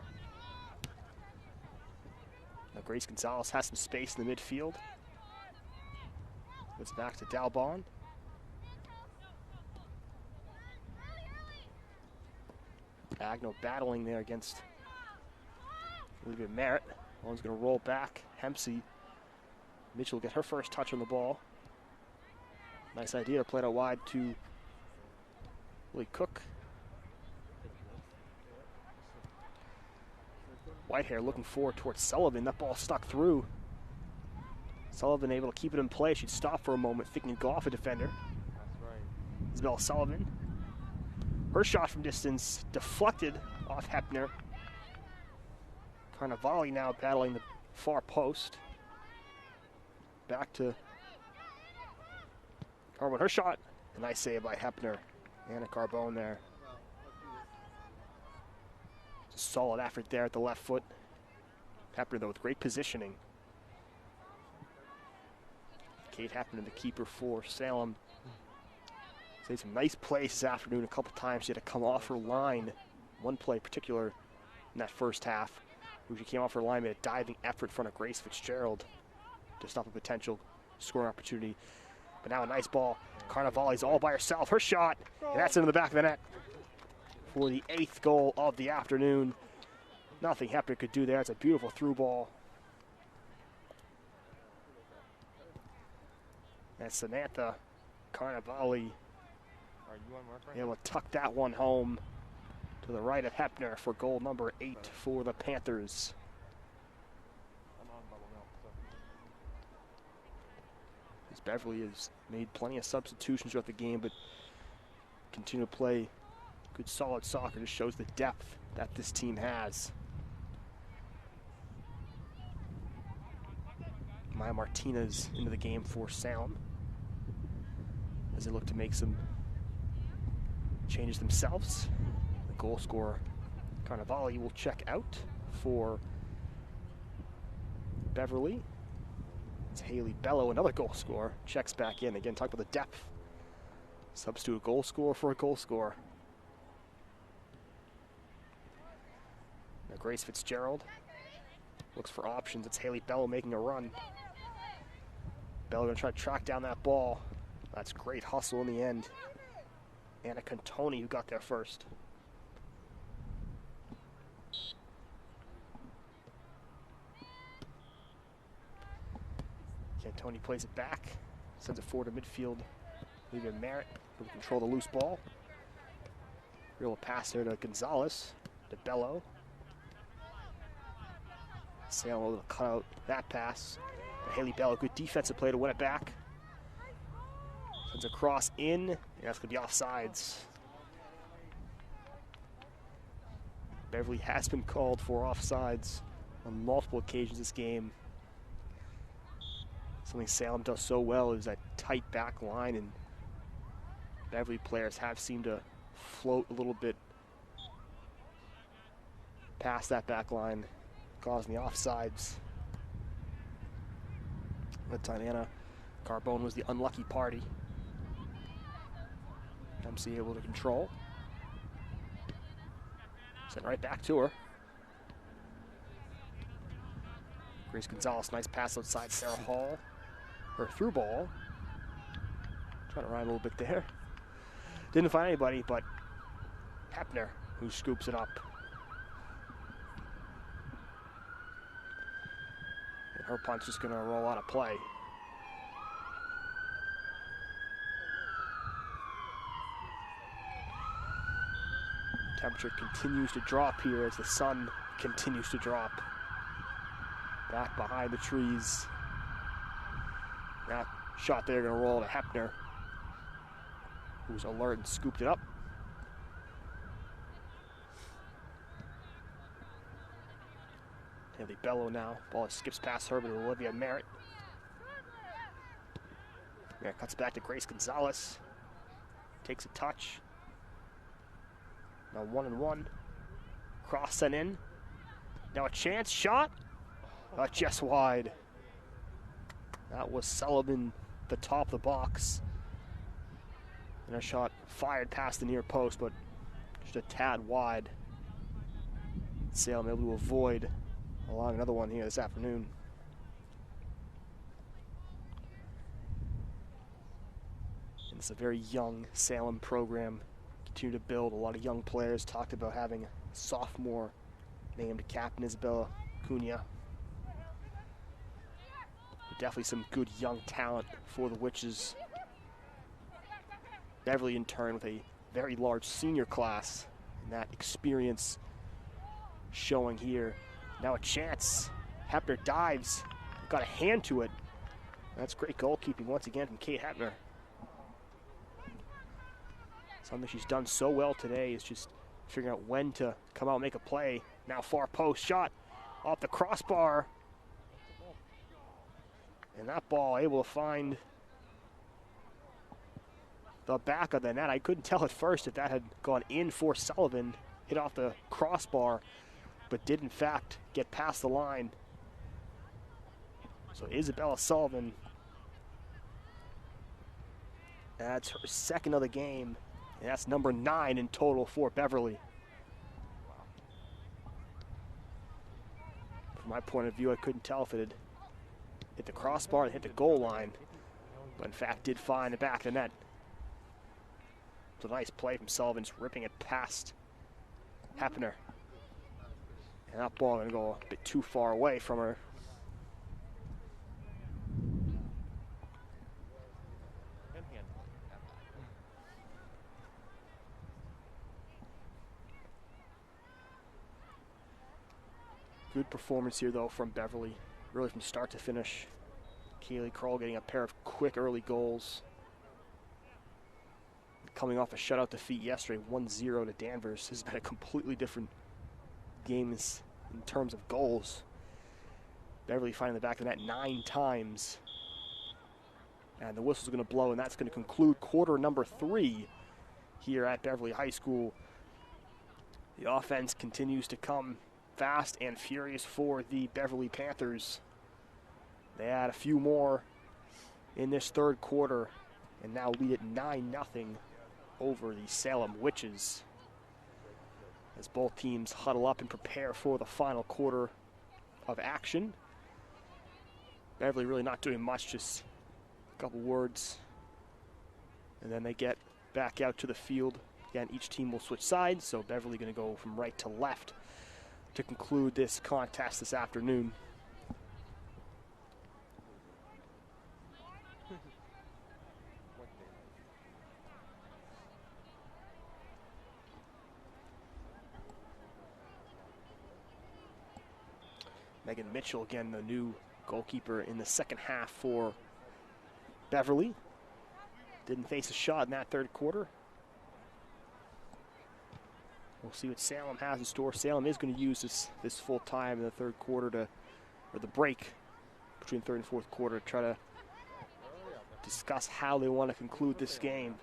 Now Grace Gonzalez has some space in the midfield. It's back to Dalbon. Agno battling there against Olivia Merritt. One's going to roll back. Hempsey. Mitchell will get her first touch on the ball. Nice idea to play it out wide to Willie Cook. Whitehair looking forward towards Sullivan. That ball stuck through. Sullivan able to keep it in play. She'd stop for a moment, thinking to go off a defender. That's right. Isabel Sullivan. Her shot from distance deflected off Hepner. Carnavale now battling the far post. Back to Carbone. Her shot. A nice save by Hepner. Anna Carbone there. Solid effort there at the left foot. Hepner, though, with great positioning. Kate Hepner, the keeper for Salem. She's some nice plays this afternoon. A couple times she had to come off her line. One play in particular in that first half, where she came off her line, made a diving effort in front of Grace Fitzgerald to stop a potential scoring opportunity. But now a nice ball. Carnavale's all by herself. Her shot, and that's into the back of the net for the 8th goal of the afternoon. Nothing Hepner could do there. It's a beautiful through ball. And Samantha Carnavale able to tuck that one home to the right of Hepner for goal number 8 for the Panthers. As Beverly has made plenty of substitutions throughout the game, but continue to play good solid soccer. Just shows the depth that this team has. Maya Martinez into the game for Salem as they look to make some changes themselves. The goal scorer Carnavale will check out for Beverly. It's Haley Bello, another goal scorer, checks back in. Again, talk about the depth. Substitute a goal scorer for a goal scorer. Now Grace Fitzgerald looks for options. It's Haley Bello making a run. Bello gonna try to track down that ball. That's great hustle in the end. Anna Cantoni who got there first. Cantoni plays it back, sends it forward to midfield. Olivia Merritt will control the loose ball. Real pass there to Gonzalez, to Bello. Salem able to cut out that pass. But Haley Bello, good defensive play to win it back. Sends a cross in, and that's going to be offsides. Beverly has been called for offsides on multiple occasions this game. Something Salem does so well is that tight back line, and Beverly players have seemed to float a little bit past that back line, causing the offsides. That time Anna Carbone was the unlucky party. MC able to control. Sent right back to her. Grace Gonzalez, nice pass outside Sarah Hall. Her through ball. Trying to rhyme a little bit there. Didn't find anybody but Hepner, who scoops it up. And her punch is going to roll out of play. Temperature continues to drop here as the sun continues to drop. Back behind the trees. That shot there going to roll to Hepner, who's alert and scooped it up. Haley Bello now. Ball skips past her to Olivia Merritt. Merritt cuts back to Grace Gonzalez. Takes a touch. Now 1-1. Cross sent in. Now a chance shot. Just wide. That was Sullivan, the top of the box. And a shot fired past the near post, but just a tad wide. Salem able to avoid allowing another one here this afternoon. It's a very young Salem program. Continue to build a lot of young players. Talked about having a sophomore named Captain Isabella Cunha. Definitely some good young talent for the Witches. Beverly in turn with a very large senior class, and that experience showing here. Now a chance. Hepner dives, got a hand to it. That's great goalkeeping once again from Kate Hepner. Something she's done so well today is just figuring out when to come out and make a play. Now far post shot off the crossbar. And that ball able to find the back of the net. I couldn't tell at first if that had gone in for Sullivan, hit off the crossbar, but did in fact get past the line. So Isabella Sullivan, that's her second of the game, and that's number 9 in total for Beverly. From my point of view, I couldn't tell if it had hit the crossbar and hit the goal line, but in fact did find the back of the net. It's a nice play from Sullivan, just ripping it past Hepner. And that ball gonna go a bit too far away from her. Good performance here though from Beverly, really from start to finish. Kaylee Kroll getting a pair of quick early goals. Coming off a shutout defeat yesterday, 1-0 to Danvers. This has been a completely different game in terms of goals. Beverly finding the back of the net 9 times. And the whistle's going to blow, and that's going to conclude quarter number 3 here at Beverly High School. The offense continues to come fast and furious for the Beverly Panthers. They add a few more in this third quarter and now lead it 9-0 over the Salem Witches, as both teams huddle up and prepare for the final quarter of action. Beverly really not doing much, just a couple words, and then they get back out to the field. Again, each team will switch sides, so Beverly going to go from right to left to conclude this contest this afternoon. Megan Mitchell, again, the new goalkeeper in the second half for Beverly. Didn't face a shot in that third quarter. We'll see what Salem has in store. Salem is going to use this full time in the third quarter or the break between third and fourth quarter to try to discuss how they want to conclude this game.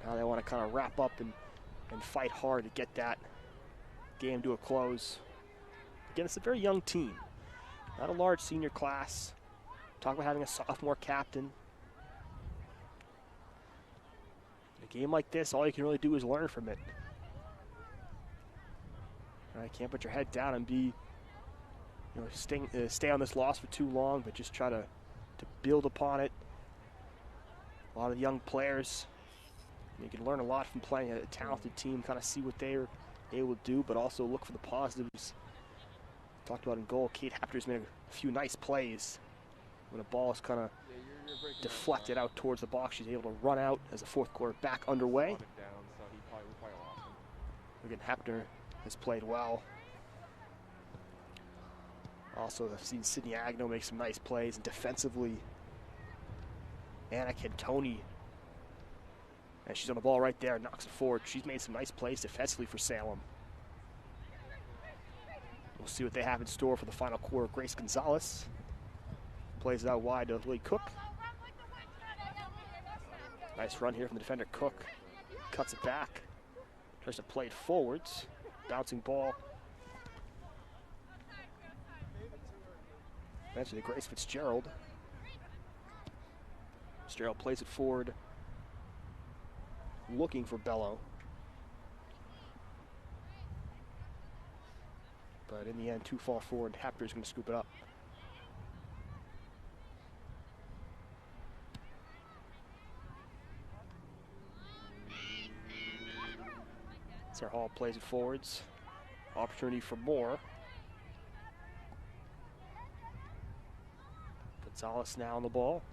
How they want to kind of wrap up and fight hard to get that game to a close. Again, it's a very young team. Not a large senior class. Talk about having a sophomore captain. A game like this, all you can really do is learn from it. Can't put your head down and stay on this loss for too long, but just try to build upon it. A lot of young players. You can learn a lot from playing a talented team, kind of see what they're able to do, but also look for the positives. Talked about in goal, Kate Hepner's made a few nice plays. When the ball is kind of deflected out towards the box, she's able to run out as the fourth quarter back underway. Again, Hepner has played well. Also, I've seen Sydney Agno make some nice plays, and defensively, Anna Cantoni, and she's on the ball right there, knocks it forward. She's made some nice plays defensively for Salem. We'll see what they have in store for the final quarter. Grace Gonzalez plays it out wide to Lily Cook. Nice run here from the defender Cook. Cuts it back. Tries to play it forwards. Bouncing ball. Eventually Grace Fitzgerald. Fitzgerald plays it forward, looking for Bello. But in the end, too far forward. Hepner's going to scoop it up. Sarah Hall plays it forwards. Opportunity for more. Gonzalez now on the ball.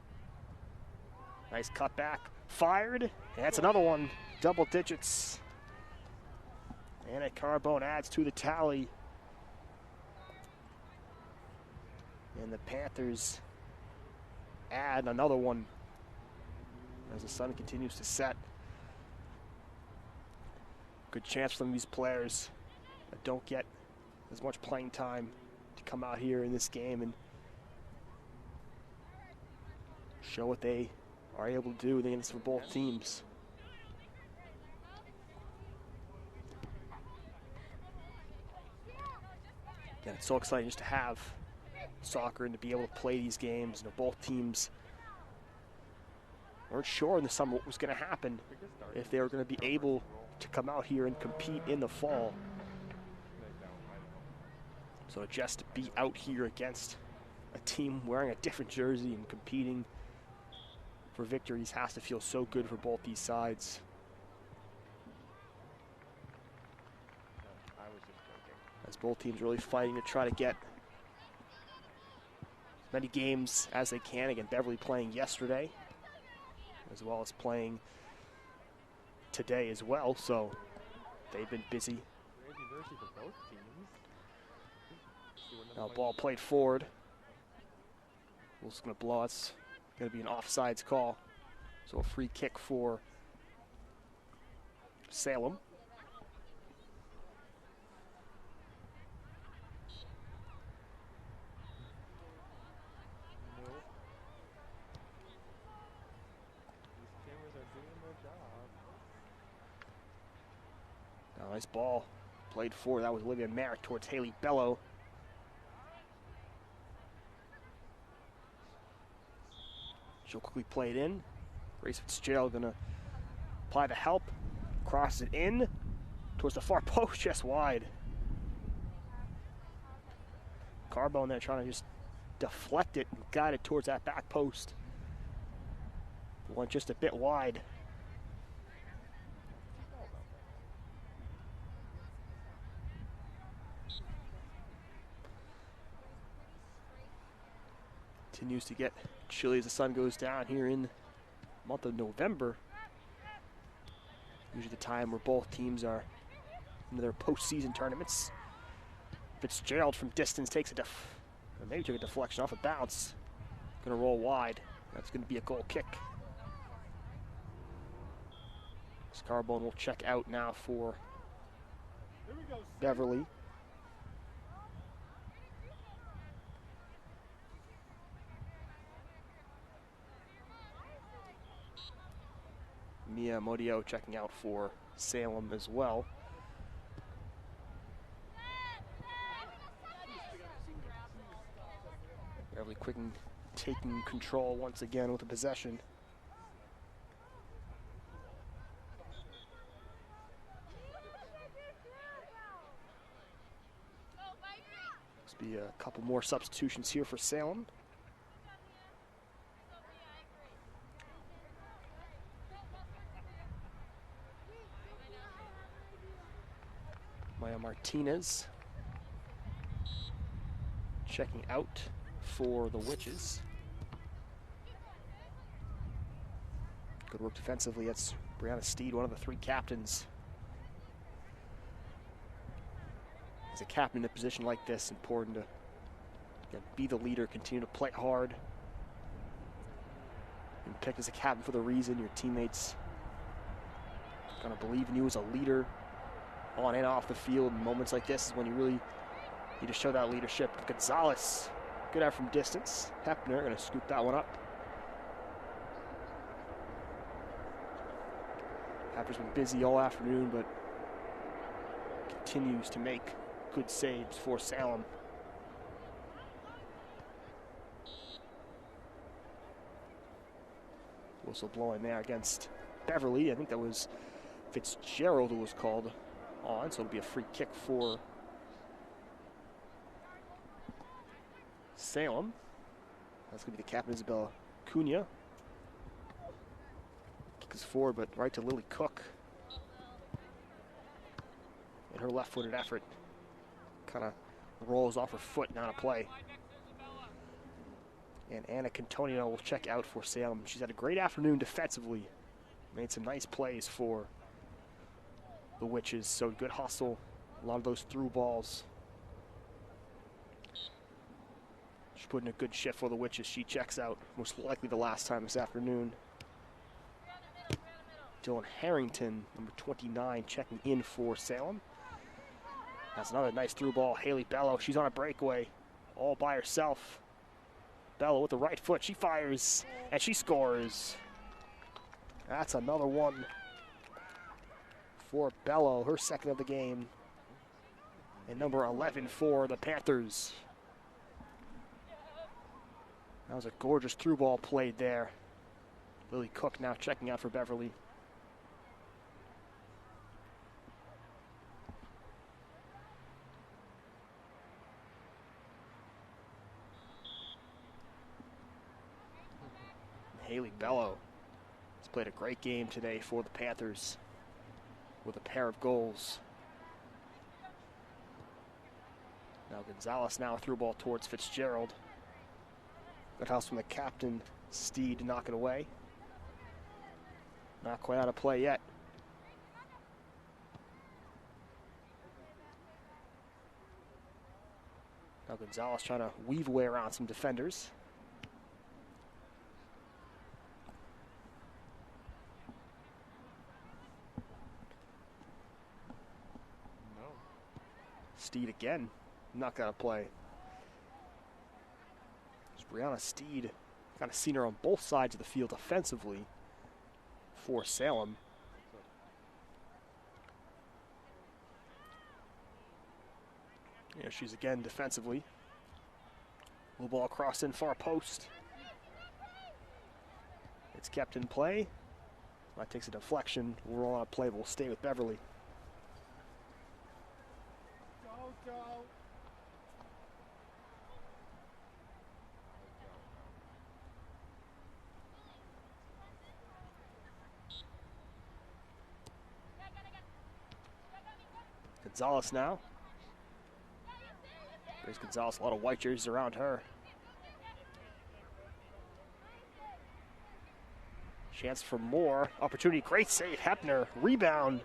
Nice cutback. Fired. And that's another one. Double digits. Anna Carbone adds to the tally. And the Panthers add another one as the sun continues to set. Good chance for some of these players that don't get as much playing time to come out here in this game and show what they are able to do against for both teams. Again, it's so exciting just to have soccer and to be able to play these games. You know, both teams weren't sure in the summer what was going to happen, if they were going to be able to come out here and compete in the fall. So just to be out here against a team wearing a different jersey and competing for victories has to feel so good for both these sides. As both teams really fighting to try to get as many games as they can. Again, Beverly playing yesterday, as well as playing today as well, so they've been busy. Now ball played forward. Wolf's going to blow. It's going to be an offsides call. So a free kick for Salem. Now, nice ball played forward. That was Olivia Merrick towards Haley Bello. She'll quickly play it in. Grace Fitzgerald going to apply the help. Crosses it in towards the far post, just wide. Carbone there trying to just deflect it and guide it towards that back post. Went just a bit wide. Continues to get chilly as the sun goes down here in the month of November. Usually the time where both teams are into their postseason tournaments. Fitzgerald from distance takes a maybe took a deflection off a bounce. Gonna roll wide. That's gonna be a goal kick. Carbone will check out now for Beverly. Mia Modio checking out for Salem as well. Beverly Quicken taking control once again with the possession. Must be a couple more substitutions here for Salem. Maya Martinez checking out for the Witches. Good work defensively. That's Brianna Steed, one of the three captains. As a captain in a position like this, important to again, be the leader, continue to play hard. You're picked as a captain for the reason. Your teammates are going to believe in you as a leader on and off the field. In moments like this is when you really need to show that leadership. Gonzalez, good out from distance. Hepner going to scoop that one up. Hepner's been busy all afternoon, but continues to make good saves for Salem. Whistle blowing there against Beverly. I think that was Fitzgerald who was called on, so it'll be a free kick for Salem. That's going to be the captain, Isabella Cunha. Kick is forward, but right to Lily Cook. in her left-footed effort. Kind of rolls off her foot and out of play. And Anna Cantonio will check out for Salem. She's had a great afternoon defensively. Made some nice plays for the Witches. So good hustle. A lot of those through balls. She's putting a good shift for the Witches. She checks out, most likely the last time this afternoon. Dylan Harrington, number 29, checking in for Salem. That's another nice through ball. Haley Bello, she's on a breakaway all by herself. Bello with the right foot, she fires, and she scores. That's another one for Bello, her second of the game. And number 11 for the Panthers. That was a gorgeous through ball played there. Lily Cook now checking out for Beverly. Haley Bello has played a great game today for the Panthers with a pair of goals. Now Gonzalez now through ball towards Fitzgerald. Good house from the captain, Steed, to knock it away. Not quite out of play yet. Now Gonzalez trying to weave away around some defenders. No. Steed again, not gonna play. Brianna Steed, kind of seen her on both sides of the field offensively for Salem. Yeah, she's again defensively. Little ball crossed in far post. It's kept in play. That takes a deflection. We'll roll on a play, but we'll stay with Beverly. Gonzalez now. Grace Gonzalez, a lot of white jerseys around her. Chance for more. Opportunity, great save. Hepner, rebound.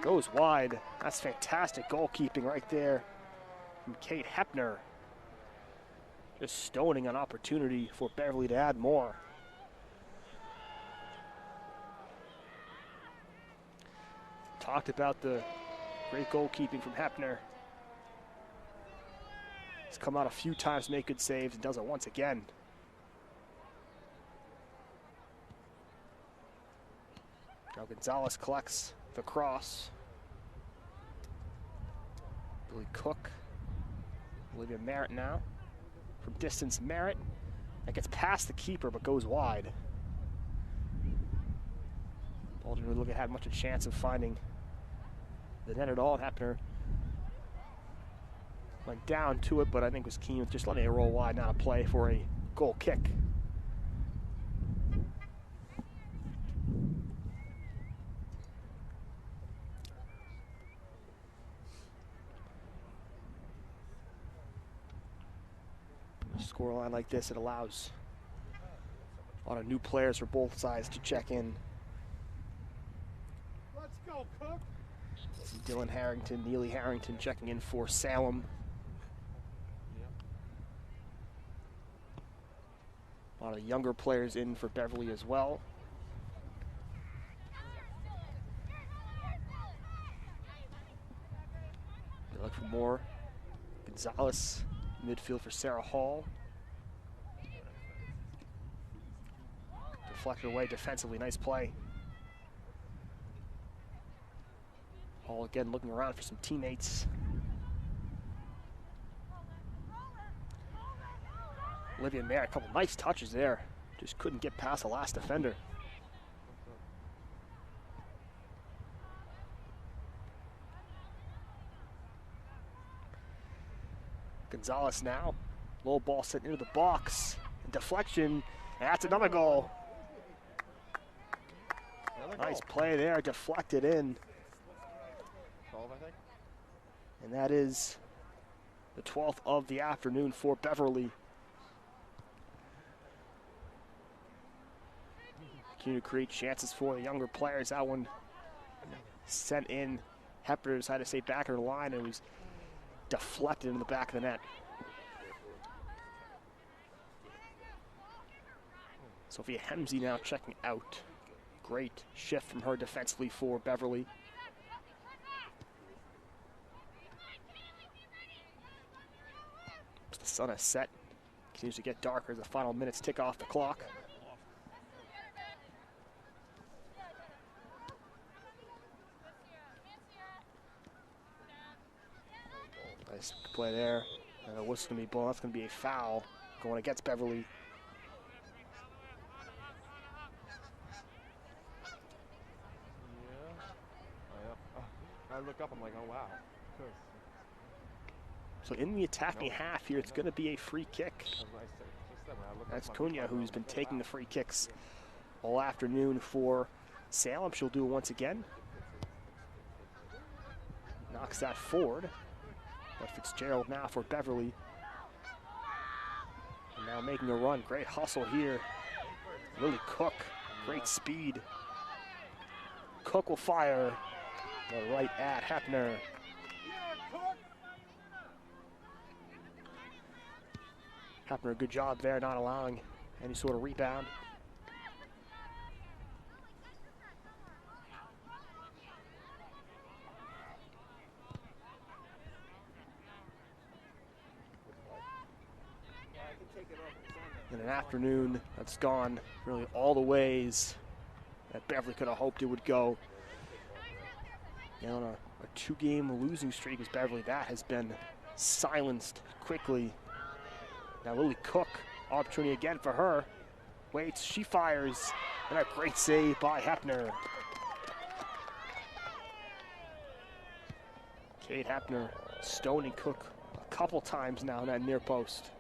Goes wide. That's fantastic goalkeeping right there from Kate Hepner. Just stoning an opportunity for Beverly to add more. Talked about the great goalkeeping from Hepner. He's come out a few times, make good saves, and does it once again. Now Gonzalez collects the cross. Billy Cook. Olivia Merritt now. From distance, Merritt. That gets past the keeper, but goes wide. Ball didn't really look like it had much of a chance of finding the net at all. Hepner went down to it, but I think was keen with just letting it roll wide, not a play for a goal kick. A scoreline like this, it allows a lot of new players for both sides to check in. Let's go, Cook. Dylan Harrington, Neely Harrington checking in for Salem. A lot of younger players in for Beverly as well. They look for more. Gonzalez, midfield for Sarah Hall. Deflected away defensively, nice play. Hall again looking around for some teammates. Olivia Merritt, a couple nice touches there. Just couldn't get past the last defender. Gonzalez now. Low ball sent into the box. Deflection. And that's another goal. Nice play there. Deflected in. 12, I think. And that is the 12th of the afternoon for Beverly. Continue to create chances for the younger players. That one sent in. Hepner decided to stay back of the line and was deflected into the back of the net. Sophia Hemsey now checking out. Great shift from her defensively for Beverly. The sun has set. Continues to get darker as the final minutes tick off the clock. Nice play there. And the whistle's going to be blown. That's going to be a foul going against Beverly. I look up, I'm like, oh wow. So in the attacking half here, it's going to be a free kick. That's Cunha, who's been taking the free kicks all afternoon for Salem. She'll do it once again. Knocks that forward. But Fitzgerald now for Beverly. And now making a run. Great hustle here. Lily Cook, great speed. Cook will fire. The right at Hepner. Hepner, a good job there, not allowing any sort of rebound. In an afternoon that's gone really all the ways that Beverly could have hoped it would go. You know, on a two-game losing streak as Beverly, that has been silenced quickly. Now Lily Cook, opportunity again for her. Waits, she fires, and a great save by Hepner. Kate Hepner stoning Cook a couple times now in that near post.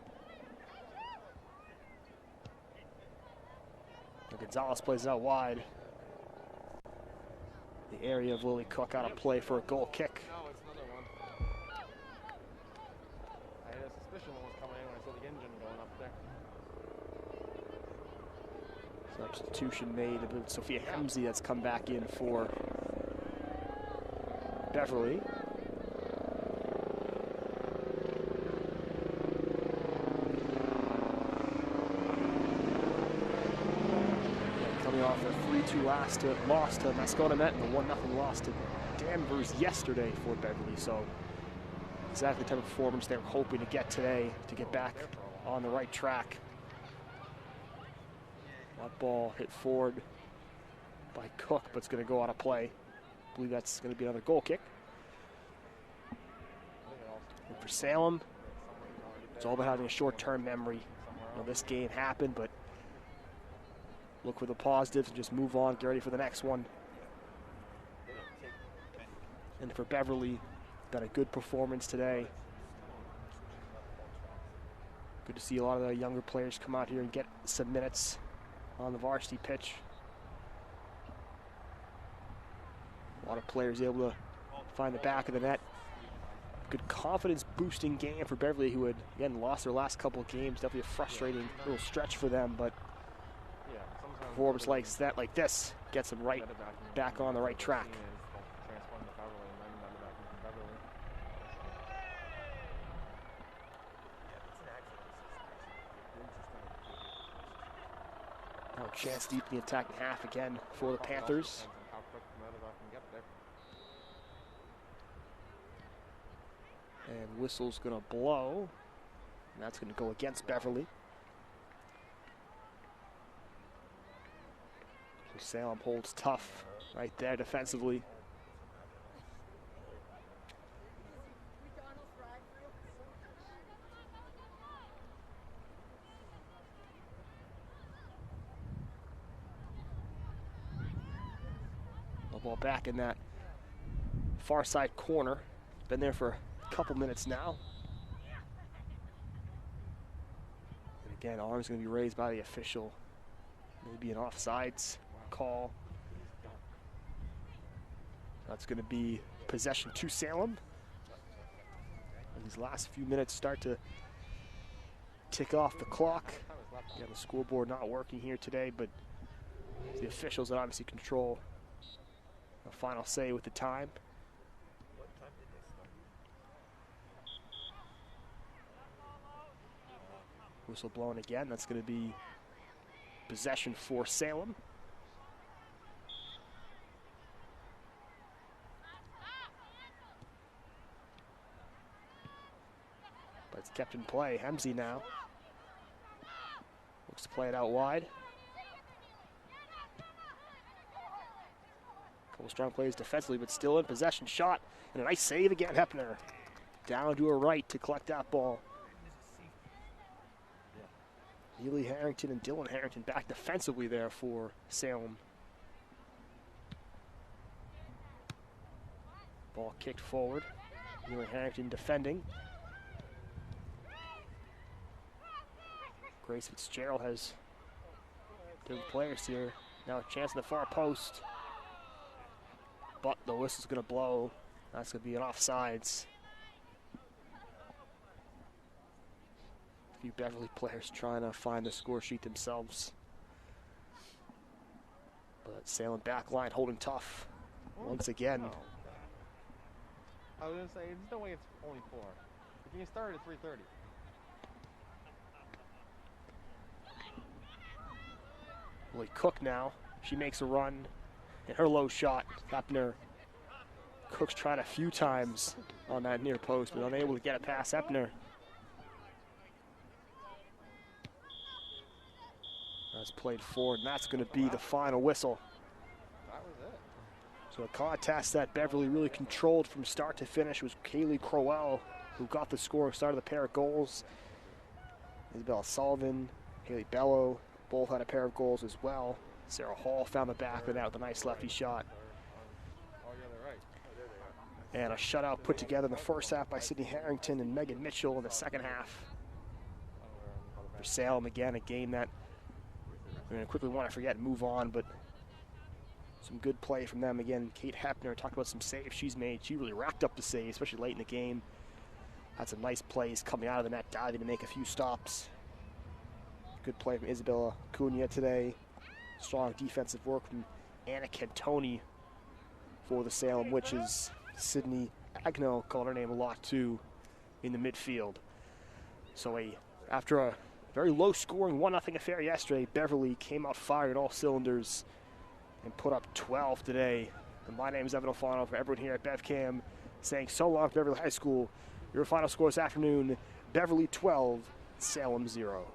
And Gonzalez plays it out wide. The area of Lily Cook out of play for a goal kick. No, it's another one. I had a suspicion one was coming in when I saw the engine going up there. Substitution made. Sophia Hemsey that's come back in for Beverly. Coming off a 3-2 loss to Mascota Met and a 1-0 loss to Danvers yesterday for Beverly. So exactly the type of performance they were hoping to get today to get back on the right track. That ball hit forward by Cook, but it's going to go out of play. I believe that's going to be another goal kick. And for Salem, it's all about having a short-term memory. You know, this game happened, but look for the positives and just move on, get ready for the next one. And for Beverly, got a good performance today. Good to see a lot of the younger players come out here and get some minutes on the varsity pitch. A lot of players able to find the back of the net. Good confidence boosting game for Beverly, who had again lost their last couple of games. Definitely a frustrating little stretch for them, but performance like this gets them right back on the right track. Now a chance deep in the attacking half again for the Panthers. And whistle's going to blow. And that's going to go against Beverly. So Salem holds tough right there defensively. The ball back in that far side corner. Been there for a couple minutes now. And again, arm's going to be raised by the official. Maybe an offsides call. That's going to be Possession to Salem. And these last few minutes start to tick off the clock. Yeah, the scoreboard not working here today, but the officials that obviously control the final say with the time. Whistle blown again. That's going to be possession for Salem. But it's kept in play. Hemsey now looks to play it out wide. Couple strong plays defensively, but still in possession. Shot and a nice save again. Hepner down to her right to collect that ball. Neely Harrington and Dylan Harrington back defensively there for Salem. Ball kicked forward. Neely Harrington defending. Grace Fitzgerald has two players here. Now a chance in the far post. But the whistle's going to blow. That's going to be an offsides. A few Beverly players trying to find the score sheet themselves. But Salem back line holding tough once again. No. I was going to say, there's no way it's only 4. You can start at 3:30. Lily Cook now. She makes a run. And her low shot. Hepner. Cook's tried a few times on that near post, but unable to get it past Hepner. That's played forward, and that's going to be the final whistle. That was it. So a contest that Beverly really controlled from start to finish was Kaylee Crowell, who got the score, started the pair of goals. Isabella Sullivan, Haley Bello, both had a pair of goals as well. Sarah Hall found the back of that with a nice lefty shot. Oh, yeah, they're right. Oh, there they are. And a shutout put together in the first half by Sydney Harrington and Megan Mitchell in the second half. For Salem, again, a game that we're going to quickly want to forget and move on, but some good play from them. Again, Kate Hepner talked about some saves she's made. She really racked up the save, especially late in the game. Had some nice plays coming out of the net, diving to make a few stops. Good play from Isabella Cunha today. Strong defensive work from Anna Cantoni for the Salem Witches. Sydney Agno called her name a lot too in the midfield. So after a very low-scoring 1-0 affair yesterday, Beverly came out firing all cylinders and put up 12 today. And my name is Evan Alfano for everyone here at BevCam, saying so long to Beverly High School. Your final score this afternoon, Beverly 12, Salem 0.